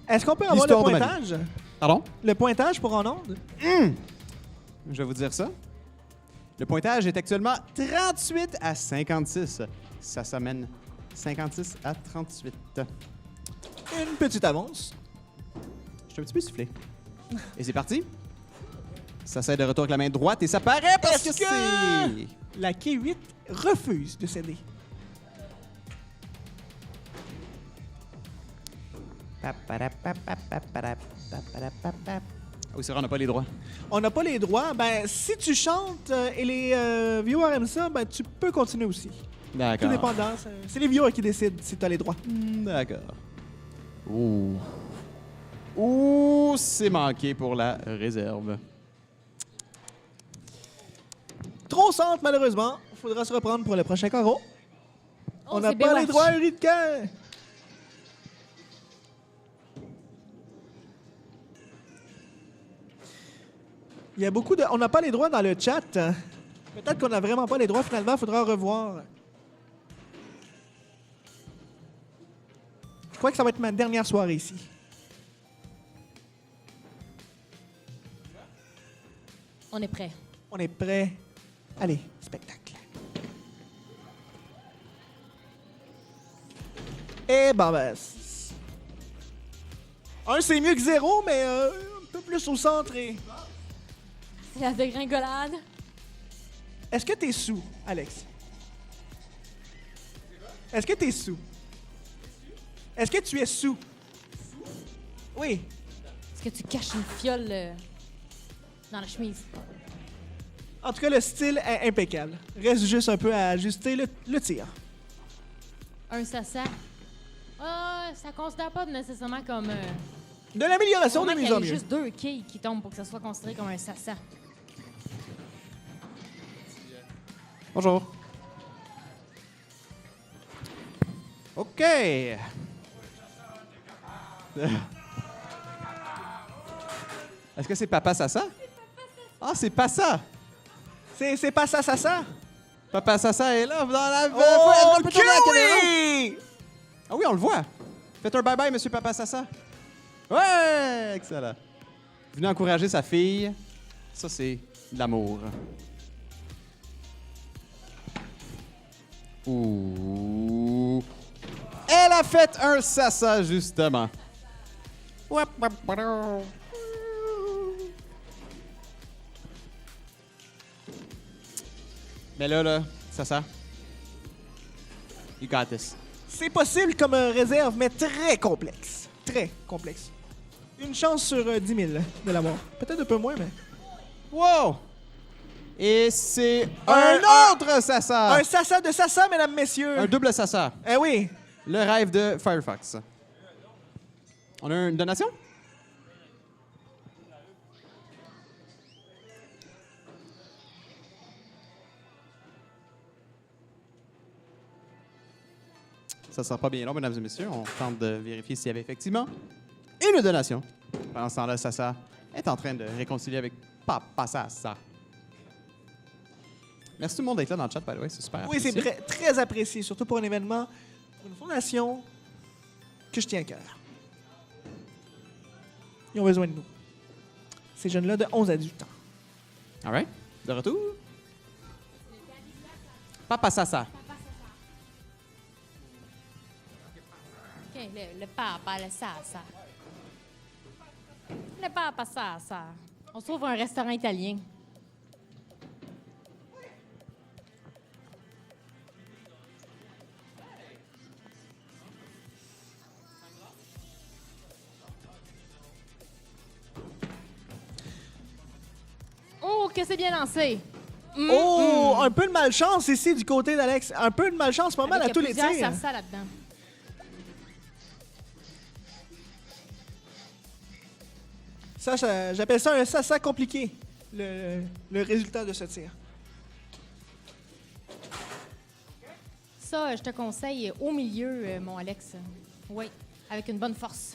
Est-ce qu'on peut avoir le L'histoire de ma vie. pointage? Pardon? Le pointage pour en onde? Je vais vous dire ça. Le pointage est actuellement 38 à 56. Ça s'amène 56 à 38. Une petite avance. Je suis un petit peu soufflé. Et c'est parti. Sasa est de retour avec la main droite et ça paraît parce que Est-ce c'est... La K8 refuse de céder. Oui, c'est vrai, on n'a pas les droits. On n'a pas les droits. Ben, si tu chantes et les viewers aiment ça, ben, tu peux continuer aussi. Tout D'accord. dépendant. C'est les viewers qui décident si tu as les droits. D'accord. Ouh. Ouh, c'est manqué pour la réserve. Trop centre, malheureusement. Il faudra se reprendre pour le prochain carreau. Oh, On n'a c'est pas les Baywatch. droits, Eurydica. Il y a beaucoup de... On n'a pas les droits dans le chat. Peut-être qu'on n'a vraiment pas les droits, finalement. Il faudra revoir. Je crois que ça va être ma dernière soirée ici. On est prêt. On est prêt. Allez, spectacle. Eh ben, un, c'est mieux que 0, mais un peu plus au centre. Et... C'est la dégringolade. Est-ce que t'es sous, Alex? Est-ce que t'es sous? Est-ce que tu es sous? Oui. Est-ce que tu caches une fiole dans la chemise? En tout cas, le style est impeccable. Reste juste un peu à ajuster le tir. Un sasa. Ah, ça considère pas nécessairement comme... De l'amélioration de Sûrement mieux qu'il y en a mieux. juste 2 quilles qui tombent pour que ça soit considéré comme un sasa. Bonjour. OK. Est-ce que c'est Papa Sasa? Ah, c'est pas ça. C'est pas ça. Papa Sasa est là dans la... Oh, Est-ce qu'on peut tourner la que caméra? oui! Ah oui, on le voit. Faites un bye-bye, monsieur Papa Sasa. Ouais, excellent. Venez encourager sa fille. Ça, c'est de l'amour. Ouh. Elle a fait un Sasa, justement. Mais là, Sasa, you got this. C'est possible comme réserve, mais très complexe. Très complexe. Une chance sur 10 000 de l'avoir. Peut-être un peu moins, mais... Wow! Et c'est Un un autre Sasa! Un sasa de sasa, mesdames, messieurs. Un double Sasa. Eh oui. Le rêve de Firefox. On a une donation? Ça sera pas bien long, mesdames et messieurs. On tente de vérifier s'il y avait effectivement une donation. Pendant ce temps-là, Sasa est en train de réconcilier avec Papa Sasa. Merci tout le monde d'être là dans le chat, by the way. C'est super. Oui, c'est apprécié. très apprécié, surtout pour un événement, pour une fondation que je tiens à cœur. Ils ont besoin de nous. Ces jeunes-là de 11 à 18 ans. All right. De retour. Papa Sasa. OK, le papa, le sasa. Le papa sasa. On se trouve à un restaurant italien. Oh, que c'est bien lancé! Oh, un peu de malchance ici du côté d'Alex. Un peu de malchance, pas mal à Avec tous les plusieurs tirs. sasa là-dedans. Ça, j'appelle ça un sasa compliqué, le résultat de ce tir. Ça, je te conseille au milieu, mon Alex. Oui, avec une bonne force.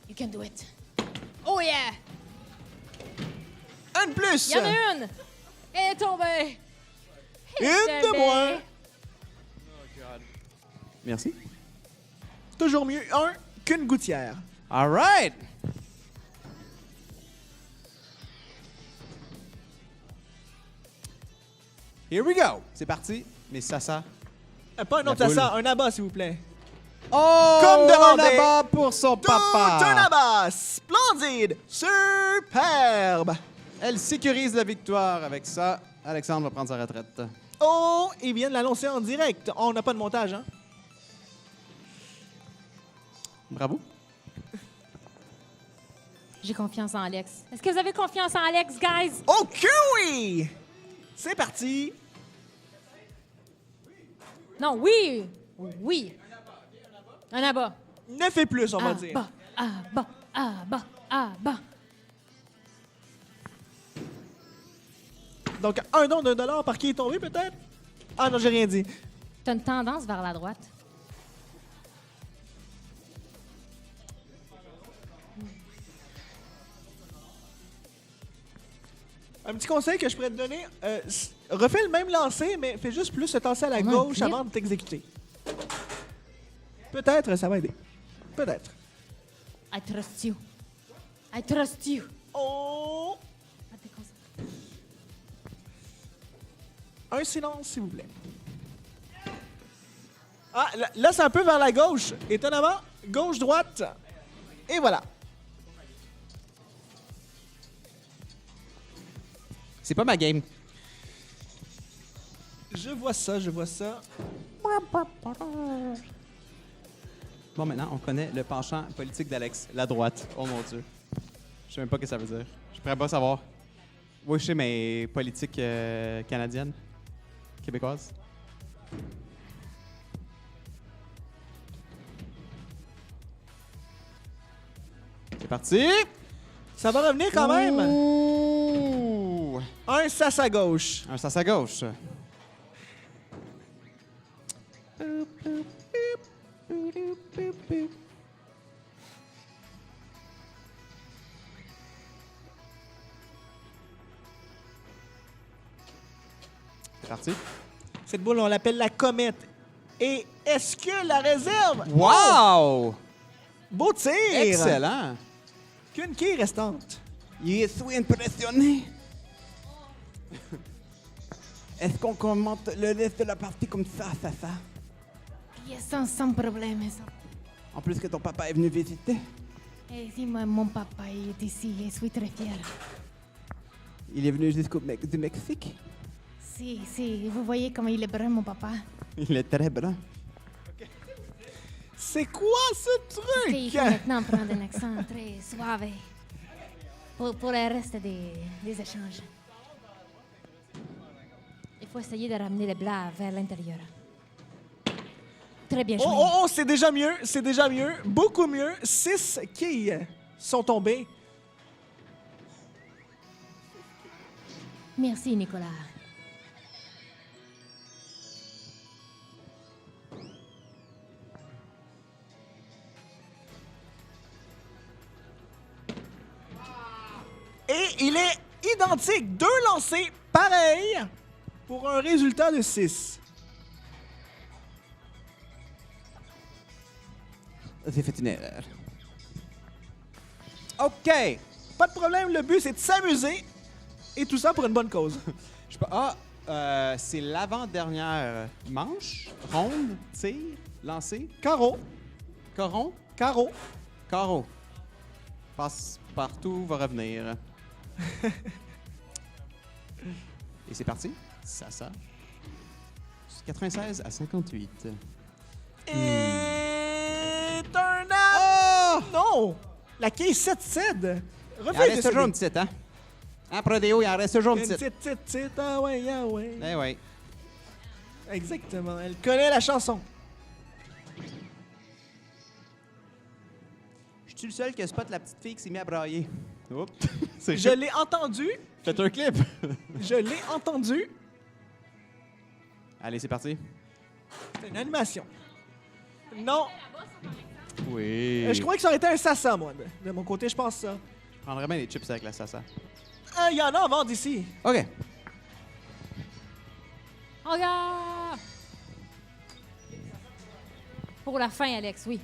You can do it. Oh yeah! Un de plus! Il y en a une! Elle est tombée! Une de moins! Merci. Toujours mieux un qu'une gouttière. All right. Here we go. C'est parti. Mais Sasa. Pas un autre La boule. sasa, un abat, s'il vous plaît. Oh! Comme demandé. Un abat pour son Tout un papa. abat! Splendide! Superbe! Elle sécurise la victoire avec ça. Alexandre va prendre sa retraite. Oh, ils viennent l'annoncer en direct. On n'a pas de montage, hein? Bravo. J'ai confiance en Alex. Est-ce que vous avez confiance en Alex, guys? OK, oui! C'est parti. Non, oui! Oui! Un abat. 9 et plus, on va dire. Abat, abat, abat, abat. Donc, un don d'1 $ par qui est tombé, peut-être? Ah non, j'ai rien dit. T'as une tendance vers la droite. Un petit conseil que je pourrais te donner, refais le même lancer, mais fais juste plus se tasser à la Ouais, gauche clip. avant de t'exécuter. Peut-être ça va aider. Peut-être. I trust you. I trust you. Oh! Ah, t'es con- Un silence, s'il vous plaît. Ah, là c'est un peu vers la gauche. Étonnamment, gauche-droite. Et voilà. C'est pas ma game. Je vois ça, je vois ça. Bon, maintenant, on connaît le penchant politique d'Alex, la droite. Oh mon Dieu. Je sais même pas ce que ça veut dire. Je pourrais pas savoir. Oui, je sais, mais politique canadienne, québécoise. C'est parti! Ça va revenir quand même. Ouh! Un sas à gauche. Un sas à gauche. C'est parti. Cette boule, on l'appelle la comète. Et est-ce que la réserve... Wow! Beau tir! Excellent! Qu'une quille restante. Je suis impressionné. Est-ce qu'on commente le reste de la partie comme ça? Yes, sans problème. En plus que ton papa est venu visiter. Et si mon papa est ici, je suis très fière. Il est venu jusqu'au du Mexique. Si, vous voyez comment il est brun, mon papa. Il est très brun. C'est quoi ce Il truc? faut maintenant prendre un accent très suave pour le reste des échanges. Il faut essayer de ramener le blanc vers l'intérieur. Très bien joué. Oh, c'est déjà mieux, c'est déjà mieux. Beaucoup mieux. 6 quilles sont tombées. Merci, Nicolas. Et il est identique. 2 lancés, pareil, pour un résultat de 6. J'ai fait une erreur. OK. Pas de problème, le but c'est de s'amuser. Et tout ça pour une bonne cause. Je sais pas. C'est l'avant-dernière manche, ronde, tir, lancé, Carreau, coron, carreau. carreau. Passe partout, va revenir. Et c'est parti. Ça. 96 à 58. Et un as. Oh! Non! La quille 7 cède. Il en Refais reste de toujours une petite, hein? En Prodéo, il en reste toujours une Une petite. petite, ah ouais, ah ouais. Eh oui. Exactement, elle connaît la chanson. Je suis le seul qui spot la petite fille qui s'est mise à brailler. Oups. C'est Je l'ai entendu, Faites un clip. je l'ai entendu. Allez, c'est parti. C'est une animation. Non, Oui. je croyais que ça aurait été un sassa, moi. De mon côté, je pense ça. Je prendrais bien les chips avec la salsa. Ah, il y en a en vente ici. OK. Regarde! Pour la fin, Alex, oui.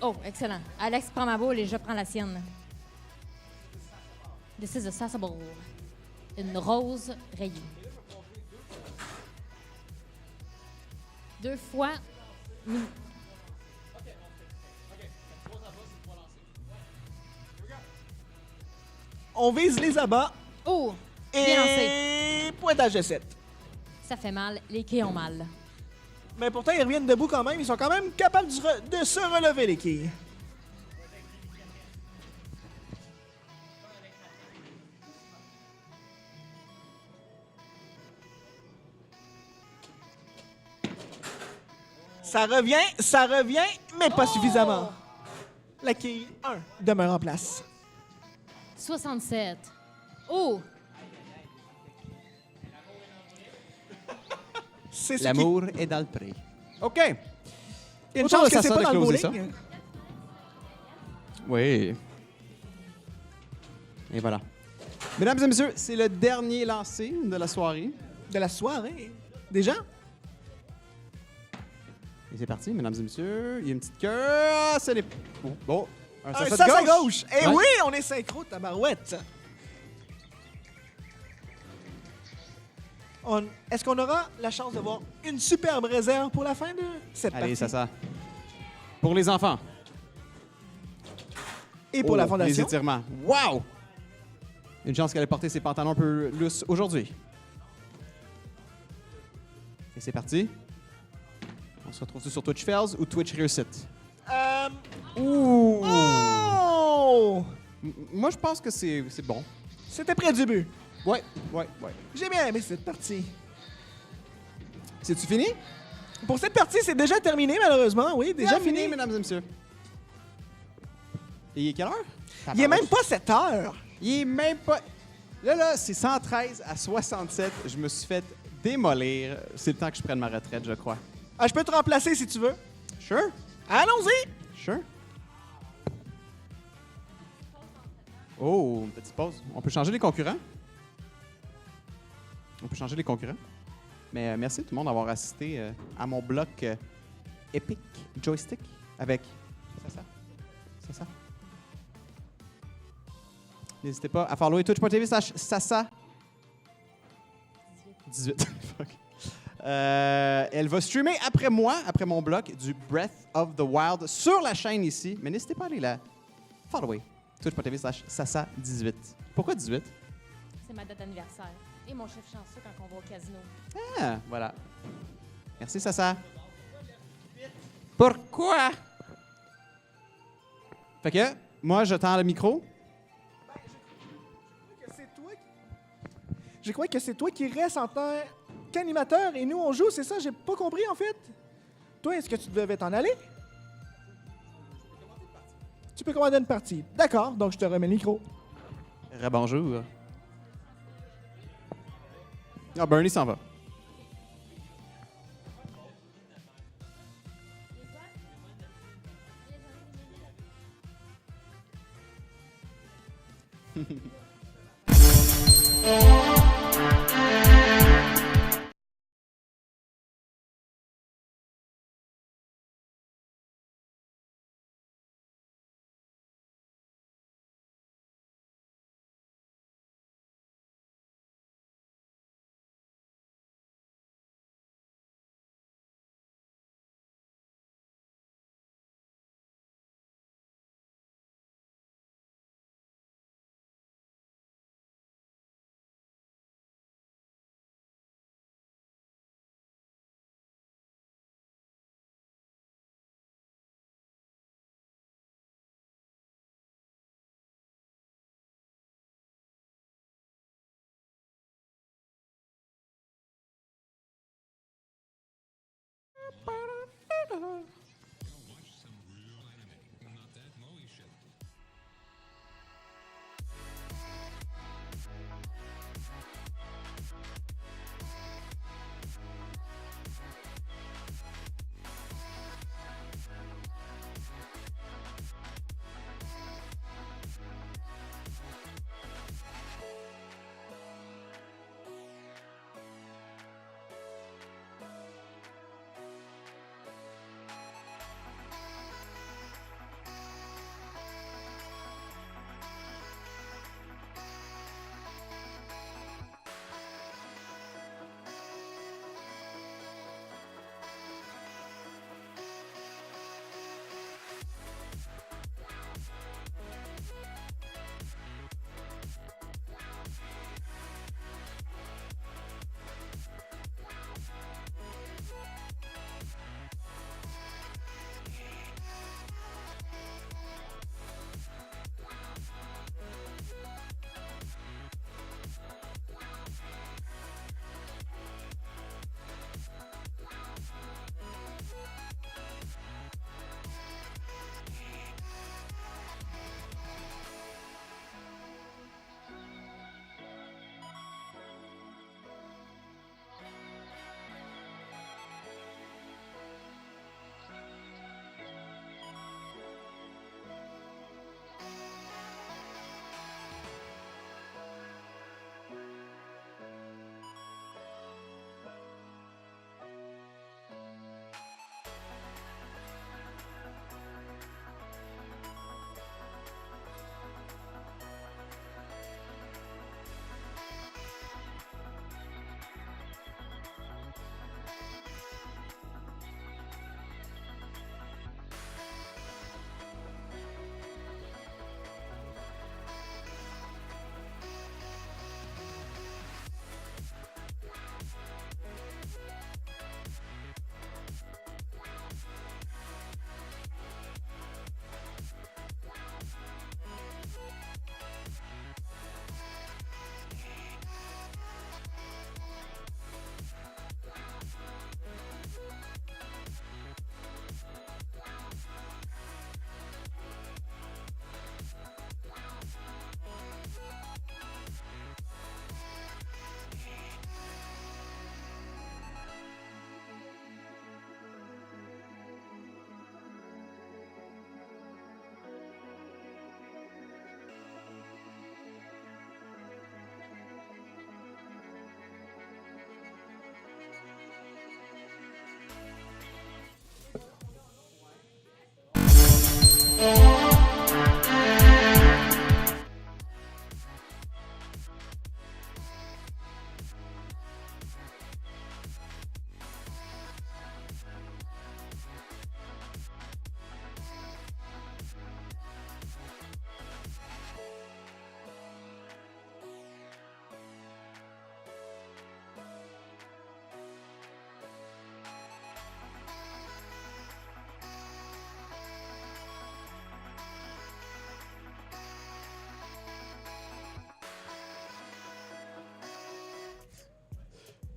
Oh, excellent. Alex prend ma boule et je prends la sienne. This is a salsa bowl. Une rose rayée. 2 fois. On vise les abats. Oh! Bien lancé. Et pointage de 7. Ça fait mal. Les quilles ont mal. Mais pourtant, ils reviennent debout quand même. Ils sont quand même capables de se relever, les quilles. Ça revient, mais pas suffisamment. La quille 1 demeure en place. 67. Oh! C'est ce qui... L'amour est dans le pré. OK. Il y a une Autour chance de que c'est Sassa pas de dans le closer bowling. Oui. Et voilà. Mesdames et messieurs, c'est le dernier lancer de la soirée. De la soirée. Déjà? Et c'est parti, mesdames et messieurs. Il y a une petite queue. C'est les... Oh, bon. Un Un sassa sas à de gauche. Eh Ouais. oui, on est synchro, tabarouette. Est-ce qu'on aura la chance de voir une superbe réserve pour la fin de cette Allez, partie? Sassa. Pour les enfants. Et pour la Les fondation? étirements. Wow! Une chance qu'elle ait porté ses pantalons un peu lousses aujourd'hui. Et c'est parti. On se retrouve sur Twitch Fails ou Twitch Réussite? Ouh! Oh! Moi, je pense que c'est bon. C'était près du but. Ouais. J'ai bien aimé cette partie. C'est-tu fini? Pour cette partie, c'est déjà terminé, malheureusement. Oui, déjà fini. mesdames et messieurs. Et il est quelle heure? Il est même pas 7 heures. Il est même pas... Là, c'est 113 à 67. Je me suis fait démolir. C'est le temps que je prenne ma retraite, je crois. Ah, je peux te remplacer si tu veux. Sure? Allons-y! Sure. Oh, une petite pause. On peut changer les concurrents? Mais merci tout le monde d'avoir assisté à mon bloc Epic Joystick avec Sassa. N'hésitez pas à follower twitch.tv/Sassa18. Fuck. Elle va streamer après moi, après mon bloc, du Breath of the Wild sur la chaîne ici. Mais n'hésitez pas à aller la follower. Twitch.tv/Sassa18. Pourquoi 18? C'est ma date d'anniversaire. Et mon chef chanceux quand on va au casino. Ah, voilà. Merci, Sassa. Pourquoi? Fait que, moi, je tends le micro. Je crois que c'est toi qui restes en tant qu'animateur et nous, on joue, c'est ça? J'ai pas compris, en fait. Toi, est-ce que tu devais t'en aller? Tu peux commander une partie. D'accord, donc je te remets le micro. Rebonjour. Ah, Bernie s'en va.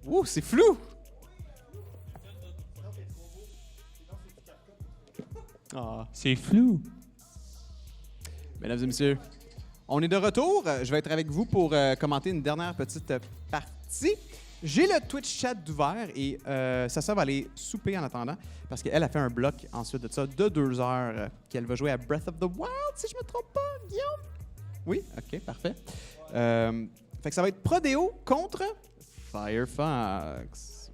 Ouh, c'est flou! Ah. C'est flou. Mesdames et messieurs, on est de retour. Je vais être avec vous pour commenter une dernière petite partie. J'ai le Twitch chat d'ouvert et Sasa va aller souper en attendant parce qu'elle a fait un bloc ensuite de ça de 2 heures qu'elle va jouer à Breath of the Wild, si je me trompe pas, Guillaume? Oui? OK, parfait. Fait que ça va être Prodeo contre Firefox.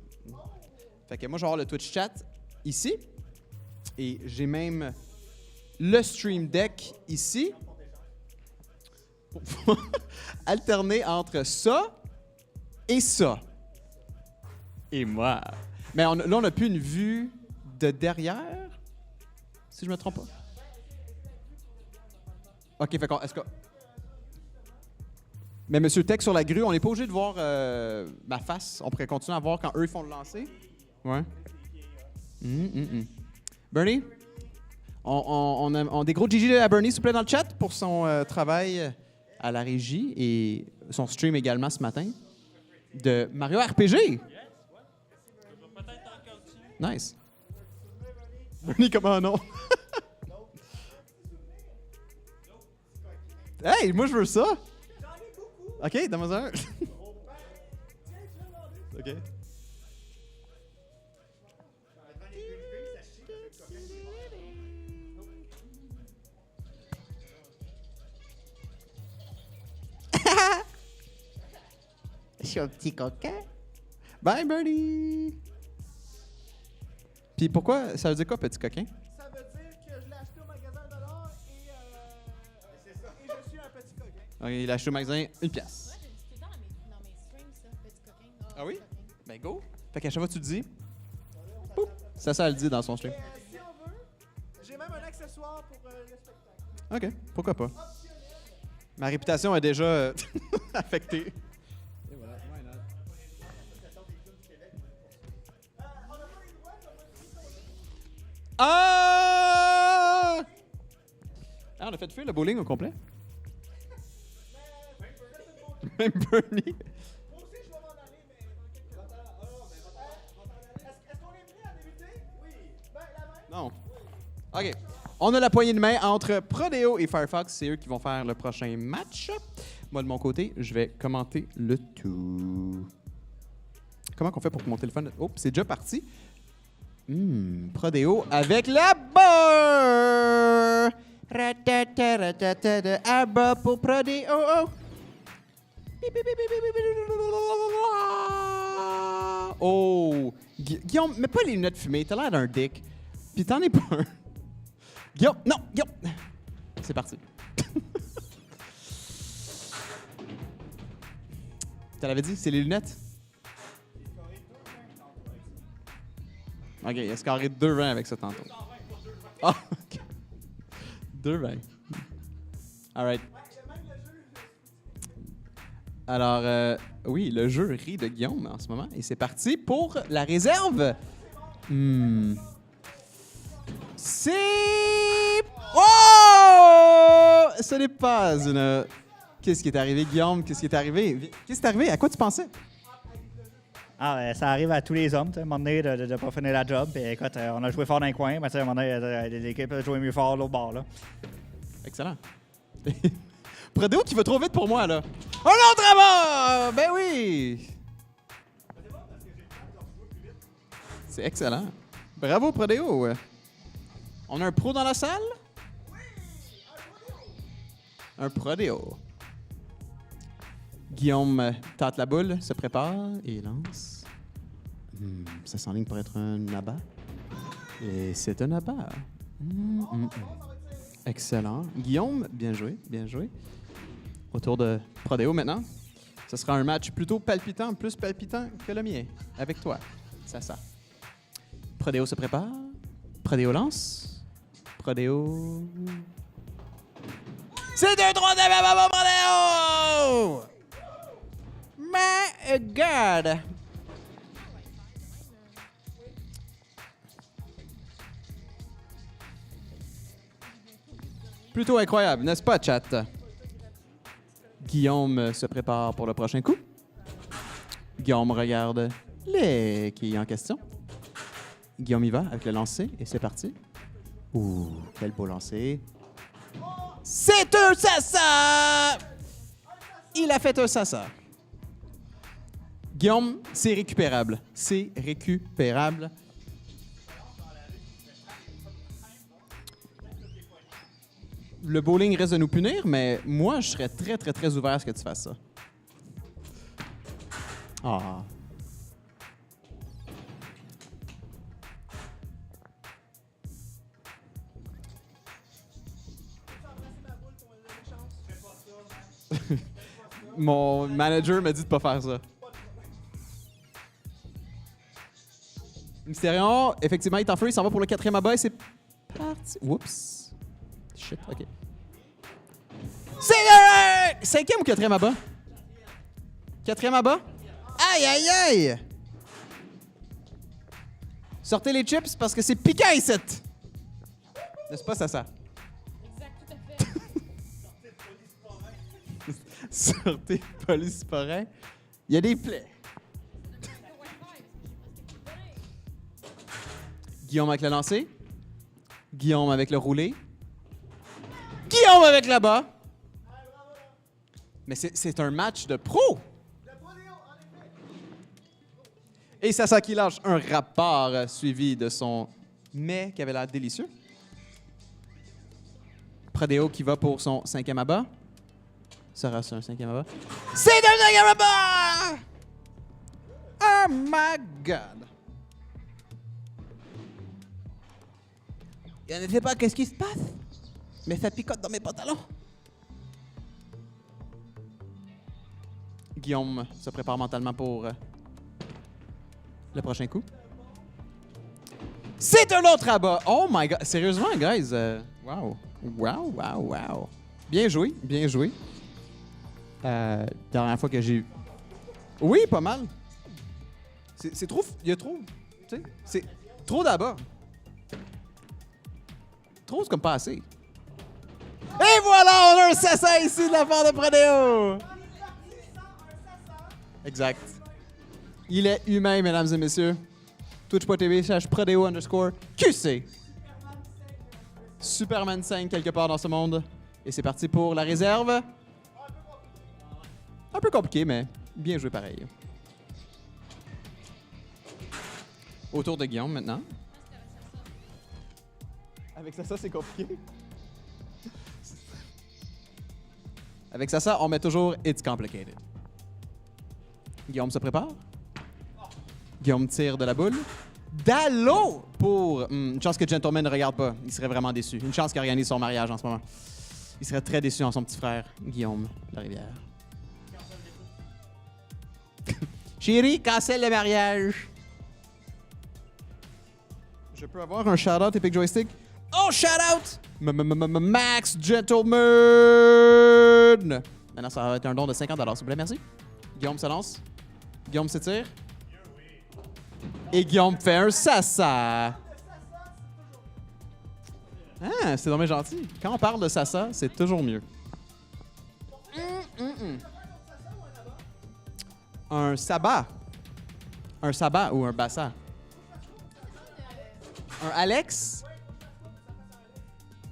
Fait que moi, je vais avoir le Twitch chat ici et j'ai même le Stream Deck ici. Pour alterner entre ça et ça. Et moi. Mais là, on n'a plus une vue de derrière, si je me trompe pas. OK, fait qu'on... Est-ce que... Mais Monsieur Tech sur la grue, on n'est pas obligé de voir ma face. On pourrait continuer à voir quand eux, ils font le lancer. Ouais. Bernie? On des gros GG à Bernie, s'il vous plaît, dans le chat pour son travail à la régie et son stream également ce matin de Mario RPG. Nice. Bernie, comment non? Hey, moi je veux ça. OK, donne-moi un. OK. Je suis un petit coquin. Bye, Bernie! Puis pourquoi? Ça veut dire quoi, petit coquin? Ça veut dire que je l'ai acheté au magasin $1 et je suis un petit coquin. OK, il a acheté au magasin 1 pièce. Ouais, je le dis tout le temps dans mes streams, ça, petit coquin. Ah oui? petit coquin. Ben go! Fait qu'à chaque fois que tu le dis, poup, ça le dit dans son stream. Si on veut, j'ai même un accessoire pour le spectacle. OK, pourquoi pas? Ma réputation est déjà affectée. Ah! Ah, on a fait fuir le bowling au complet? Même Bernie. Moi aussi, je vais m'en aller, mais dans quelques temps. Est-ce qu'on est prêt à débuter? Oui. Ben, la main. Non. OK. On a la poignée de main entre Prodeo et Firefox. C'est eux qui vont faire le prochain match. Moi, de mon côté, je vais commenter le tout. Comment qu'on fait pour commenter le fun? Oh, c'est déjà parti. Prodeo avec la barre! À bas pour Prodeo. Oh! Guillaume, mets pas les lunettes fumées. T'as l'air d'un dick. Puis t'en es pas un. Guillaume, non, Guillaume. C'est parti. Tu l'avais dit, c'est les lunettes? OK, il a scoré 2-20 avec ça tantôt. Ah, OK. 2-20. All right. Alors, oui, le jeu rit de Guillaume en ce moment. Et c'est parti pour la réserve. C'est... Oh! Ce n'est pas une... Qu'est-ce qui est arrivé, Guillaume? Qu'est-ce qui est arrivé? Qu'est-ce qui est arrivé? À quoi tu pensais? Ah, ça arrive à tous les hommes, tu sais, à un moment donné, de ne pas finir la job. Puis écoute, on a joué fort dans les coins, mais tu sais, à un moment donné, l'équipe a joué mieux fort l'autre bord, là. Excellent. Prodeo qui va trop vite pour moi, là. Un autre avant! Ben oui! C'est excellent. Bravo, Prodeo. On a un pro dans la salle? Un Prodeo. Guillaume tâte la boule, se prépare et lance. Ça s'enligne pour être un abat. Et c'est un abat. Excellent. Guillaume, bien joué, bien joué. Autour de Prodeo maintenant. Ce sera un match plutôt palpitant, plus palpitant que le mien. Avec toi, ça. Prodeo se prépare. Prodeo lance. Prodeo... C'est 2-3 de Prodeo! My God! Plutôt incroyable, n'est-ce pas, chat? Guillaume se prépare pour le prochain coup. Guillaume regarde les quilles en question. Guillaume y va avec le lancer et c'est parti. Ouh, quel beau lancer. C'est un sasa! Il a fait un sasa. Guillaume, c'est récupérable. C'est récupérable. Le bowling risque de nous punir, mais moi, je serais très, très, très ouvert à ce que tu fasses ça. Ah. Mon manager m'a dit de pas faire ça. Mysterion, effectivement, il est en feu, il s'en va pour le 4e abat et c'est parti. Oups. Shit, ok. C'est le 5e ou 4e abat? 4e abat? Aïe, aïe, aïe! Sortez les chips parce que c'est piquant ici! N'est-ce pas, ça? Exact, tout à fait. Sortez polysporin. Il y a des plaies. Guillaume avec le lancer. Guillaume avec le roulé. Guillaume avec la bas. Mais c'est un match de pro. Et Sasa qui lâche un rapport suivi de son mets qui avait l'air délicieux. Prodeo qui va pour son 5e abat. Sera-ce un 5e abat? C'est un 5e abat! Oh my God! Je ne sais pas qu'est-ce qui se passe, mais ça picote dans mes pantalons. Guillaume se prépare mentalement pour le prochain coup. C'est un autre abat! Oh my God! Sérieusement, guys? Wow! Wow, wow, wow! Bien joué, bien joué. Dernière fois que j'ai... Oui, pas mal. C'est trop... Il y a trop... Tu sais, c'est trop d'abats. Trop, c'est comme pas assez. Et voilà, on a un Sasa ici de la part de Prodeo! Exact. Il est humain, mesdames et messieurs. Twitch.tv/Prodeo_QC. Superman 5 quelque part dans ce monde. Et c'est parti pour la réserve. Un peu compliqué, mais bien joué pareil. Autour de Guillaume maintenant. Avec Sasa, c'est compliqué. Avec Sasa, on met toujours « It's complicated ». Guillaume se prépare. Guillaume tire de la boule. Dallo pour... une chance que Gentleman ne regarde pas. Il serait vraiment déçu. Une chance qu'il organise son mariage en ce moment. Il serait très déçu en son petit frère, Guillaume Larivière. Chérie, cancelle le mariage. Je peux avoir un shout-out Epic Joystick? Oh, shout-out! Max Gentleman! Maintenant, ça va être un don de 50 $, s'il vous plaît, merci. Guillaume se lance. Guillaume s'étire. Et Guillaume fait un Sasa. Ah, c'est vraiment gentil. Quand on parle de Sasa, c'est toujours mieux. Un Saba. Un Saba ou un Bassa. Un Alex.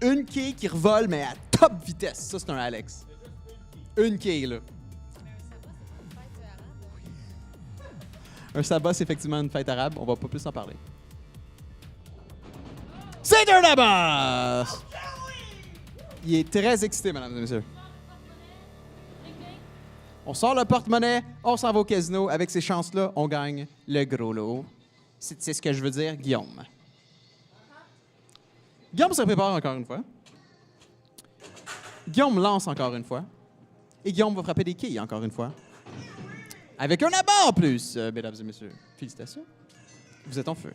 Une quille qui revole, mais à top vitesse. Ça, c'est un Alex. Une quille, là. Un Saba, c'est effectivement une fête arabe. On va pas plus en parler. C'est un Saba! Il est très excité, mesdames et messieurs. On sort le porte-monnaie, on s'en va au casino. Avec ces chances-là, on gagne le gros lot. C'est ce que je veux dire, Guillaume. Guillaume se prépare encore une fois. Guillaume lance encore une fois. Et Guillaume va frapper des quilles encore une fois. Avec un abat en plus, mesdames et messieurs. Félicitations. Vous êtes en feu.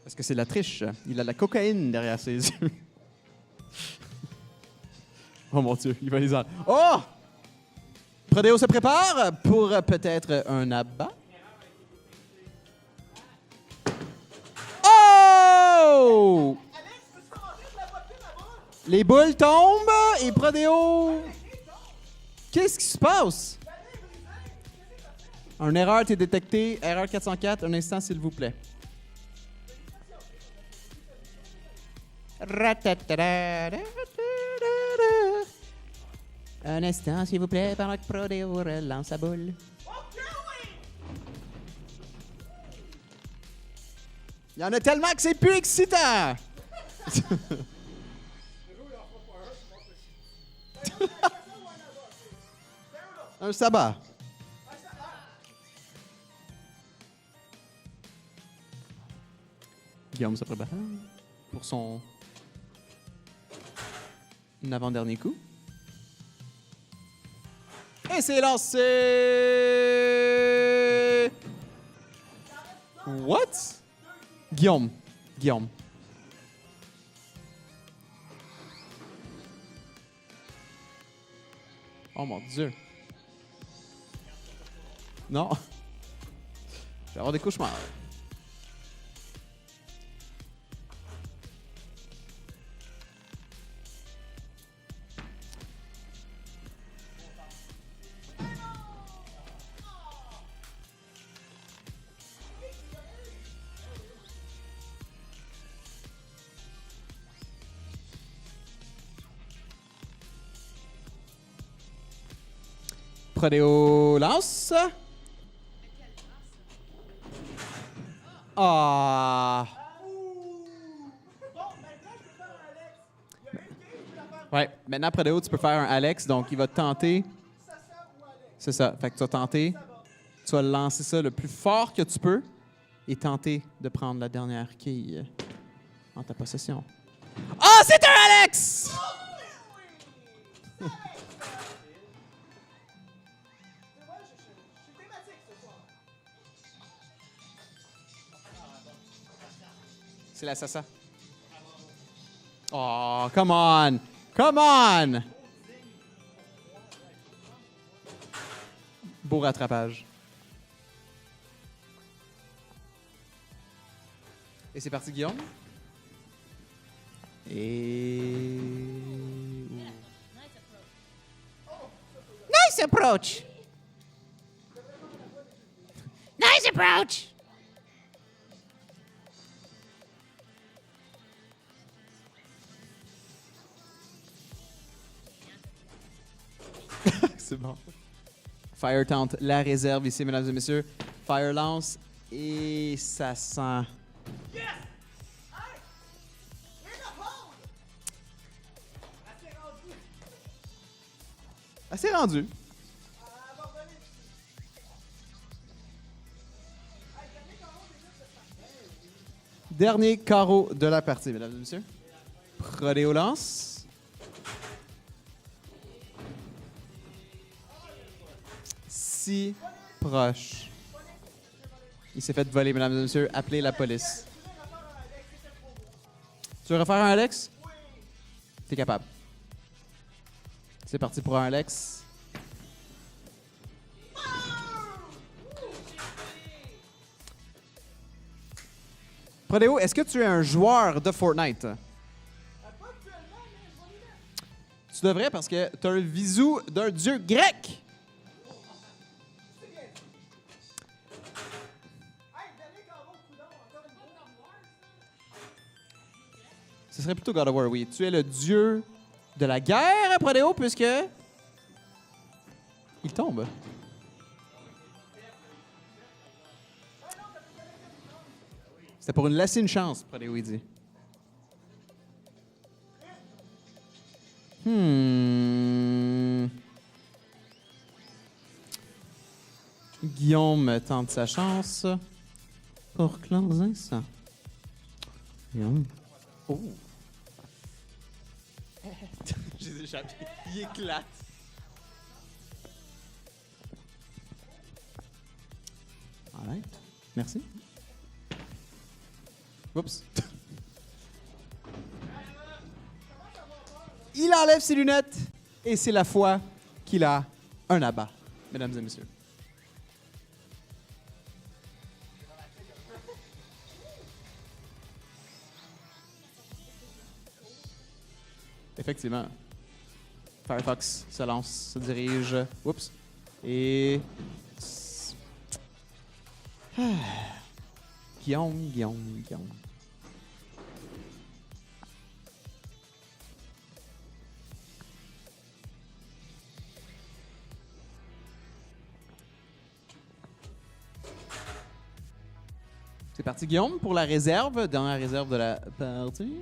Parce que c'est de la triche. Il a de la cocaïne derrière ses yeux. Oh mon Dieu, il va les en... Oh! Prodeo se prépare pour peut-être un abat. Oh! Les boules tombent et Prodeo... Qu'est-ce qui se passe? Une erreur est détectée. Erreur 404. Un instant, s'il vous plaît. Un instant, s'il vous plaît, pendant que Prodeo relance sa boule. Il y en a tellement que c'est plus excitant! Un sabbat. Guillaume se prépare pour son avant-dernier coup. Et c'est lancé! What? Guillaume. Oh mon Dieu. Non. Je vais avoir des cauchemars. Prodeo lance. Ah. Ouais, maintenant Prodeo, tu peux faire un Alex, donc il va te tenter. C'est ça. Fait que tu vas tenter. Tu vas lancer ça le plus fort que tu peux et tenter de prendre la dernière quille en ta possession. Ah, c'est un Alex! C'est la Sassa. Oh, come on! Come on! Beau rattrapage. Et c'est parti, Guillaume. Et... Nice approach! Nice approach! C'est bon. Fire tente la réserve ici, mesdames et messieurs. Fire lance et ça sent. Assez rendu. Dernier carreau de la partie, mesdames et messieurs. Prodeo lance. Si proche. Il s'est fait voler, mesdames et messieurs. Appelez la police. Tu veux refaire un Alex? T'es capable. C'est parti pour un Alex. Prodeo, est-ce que tu es un joueur de Fortnite? Tu devrais parce que tu as un visou d'un dieu grec. Ce serait plutôt God of War, oui. Tu es le dieu de la guerre, Prodeo, puisque... il tombe. C'était pour laisser une chance, Prodeo, il dit. Guillaume tente sa chance pour closer ça. Guillaume. Oh! J'ai échappé. Il éclate. Alright. Merci. Oups. Il enlève ses lunettes et c'est la fois qu'il a un abat, mesdames et messieurs. Effectivement. Firefox se lance, se dirige. Oups. Et... Guillaume. C'est parti, Guillaume, pour la réserve, dans la réserve de la partie.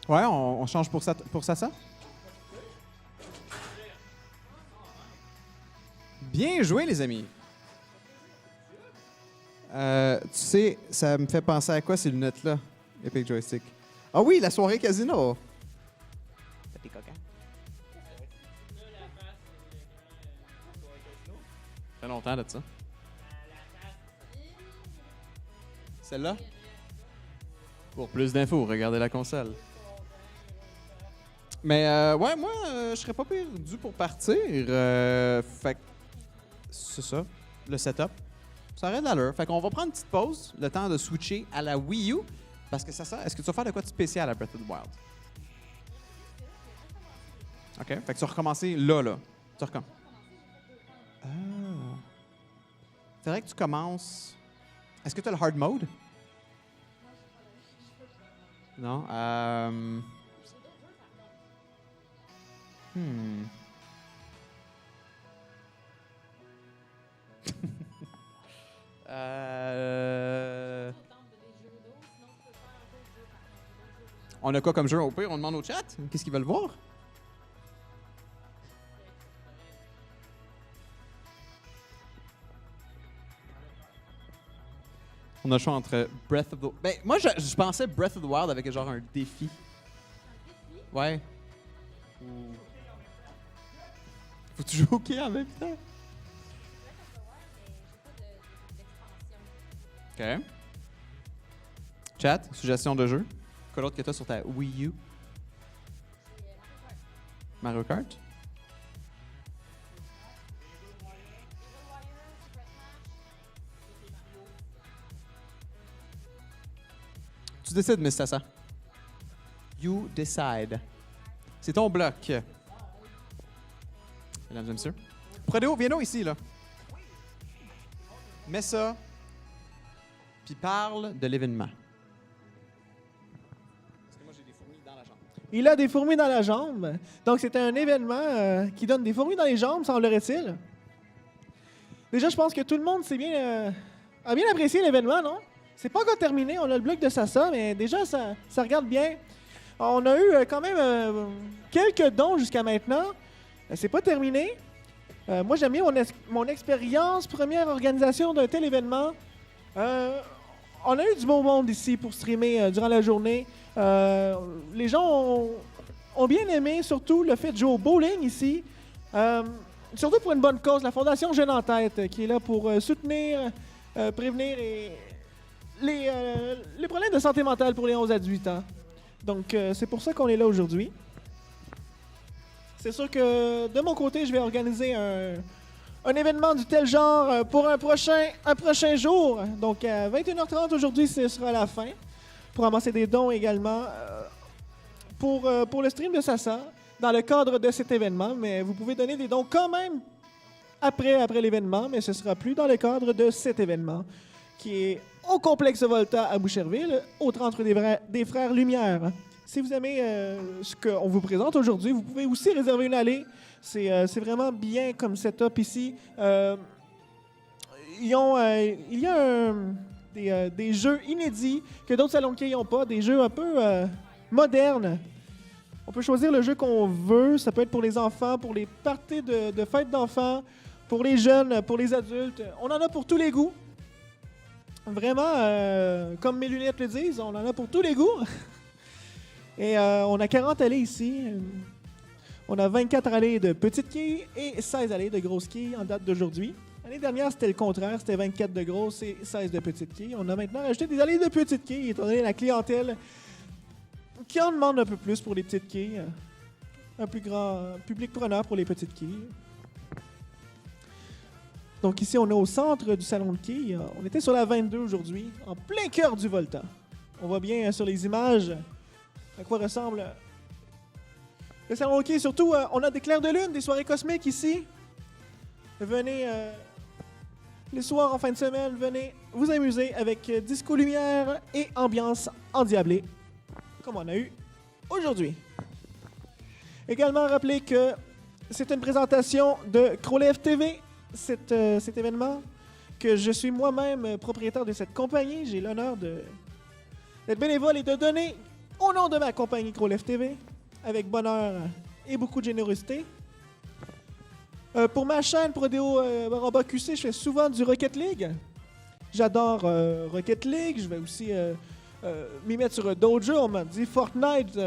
Ouais, on change pour ça, ça? Bien joué, les amis. Tu sais, ça me fait penser à quoi ces lunettes-là, Epic Joystick? Ah oui, la soirée casino. Petit coquin. Ça fait longtemps de ça. Celle-là? Pour plus d'infos, regardez la console. Mais ouais, moi, je serais pas perdu pour partir. Fait que c'est ça, le setup. Ça aurait de l'allure. Fait qu'on va prendre une petite pause, le temps de switcher à la Wii U. Parce que ça sert. Est-ce que tu vas faire de quoi de spécial à Breath of the Wild? OK. Fait que tu vas recommencer là. Tu recommences. Ah. Faudrait que tu commences. Est-ce que tu as le hard mode? Non. On a quoi comme jeu? Au pire, on demande au chat. Qu'est-ce qu'ils veulent voir? On a le choix entre Breath of the... Ben, moi, je pensais Breath of the Wild avec genre un défi. Ouais. Faut-tu jouer au quai en même temps? OK. Chat, suggestion de jeu. Quoi d'autre que t'as sur ta Wii U? Mario Kart? Tu décides, Miss Tassa. You decide. C'est ton bloc. Mesdames et messieurs. Prodéo, viens-nous ici, là. Mets ça, puis parle de l'événement. Parce que moi, j'ai des fourmis dans la jambe. Il a des fourmis dans la jambe. Donc, c'était un événement qui donne des fourmis dans les jambes, semblerait-il. Déjà, je pense que tout le monde a bien apprécié l'événement, non? C'est pas encore terminé. On a le bloc de Sassa, mais déjà, ça regarde bien. On a eu quand même quelques dons jusqu'à maintenant. C'est pas terminé. Moi, j'aime bien mon expérience, première organisation d'un tel événement. On a eu du beau monde ici pour streamer durant la journée. Les gens ont bien aimé, surtout le fait de jouer au bowling ici. Surtout pour une bonne cause, la Fondation Jeune en Tête, qui est là pour soutenir, prévenir les problèmes de santé mentale pour les 11 à 18 ans. Donc, c'est pour ça qu'on est là aujourd'hui. C'est sûr que de mon côté, je vais organiser un événement du tel genre pour un prochain jour. Donc, à 21h30 aujourd'hui, ce sera la fin. Pour amasser des dons également pour le stream de Sassa dans le cadre de cet événement. Mais vous pouvez donner des dons quand même après l'événement, mais ce sera plus dans le cadre de cet événement qui est au Complexe Volta à Boucherville, au 30 rue des Frères Lumière. Si vous aimez ce qu'on vous présente aujourd'hui, vous pouvez aussi réserver une allée. C'est vraiment bien comme setup ici. Il y a des jeux inédits que d'autres salons de quai n'ont pas, des jeux un peu modernes. On peut choisir le jeu qu'on veut. Ça peut être pour les enfants, pour les parties de fêtes d'enfants, pour les jeunes, pour les adultes. On en a pour tous les goûts. Vraiment, comme mes lunettes le disent, on en a pour tous les goûts. Et on a 40 allées ici. On a 24 allées de petites quilles et 16 allées de grosses quilles en date d'aujourd'hui. L'année dernière, c'était le contraire. C'était 24 de grosses et 16 de petites quilles. On a maintenant rajouté des allées de petites quilles, étant donné la clientèle qui en demande un peu plus pour les petites quilles. Un plus grand public preneur pour les petites quilles. Donc ici, on est au centre du Salon de quilles. On était sur la 22 aujourd'hui, en plein cœur du Volta. On voit bien sur les images à quoi ressemble le Salon de quilles. Surtout, on a des clairs de lune, des soirées cosmiques ici. Venez, les soirs en fin de semaine, venez vous amuser avec disco lumière et ambiance endiablée, comme on a eu aujourd'hui. Également, rappelez que c'est une présentation de Crowlev TV, cet événement, que je suis moi-même propriétaire de cette compagnie. J'ai l'honneur d'être bénévole et de donner au nom de ma compagnie Crowlev TV, avec bonheur et beaucoup de générosité. Pour ma chaîne Prodeo Baramba QC, je fais souvent du Rocket League. J'adore Rocket League. Je vais aussi m'y mettre sur d'autres jeux. On m'a dit Fortnite.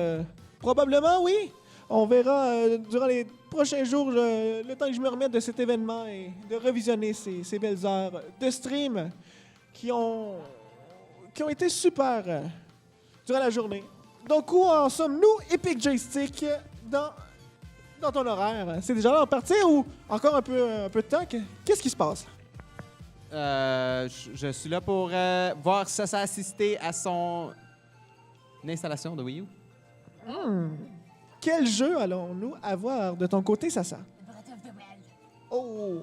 Probablement, oui. On verra durant les prochains jours, le temps que je me remette de cet événement et de revisionner ces belles heures de stream qui ont été super durant la journée. Donc, où en sommes-nous, Epic Joystick, dans ton horaire? C'est déjà là en partir ou encore un peu de temps? Qu'est-ce qui se passe? Je suis là pour voir Sasa assister à son installation de Wii U. Quel jeu allons-nous avoir de ton côté, Sasa? Oh!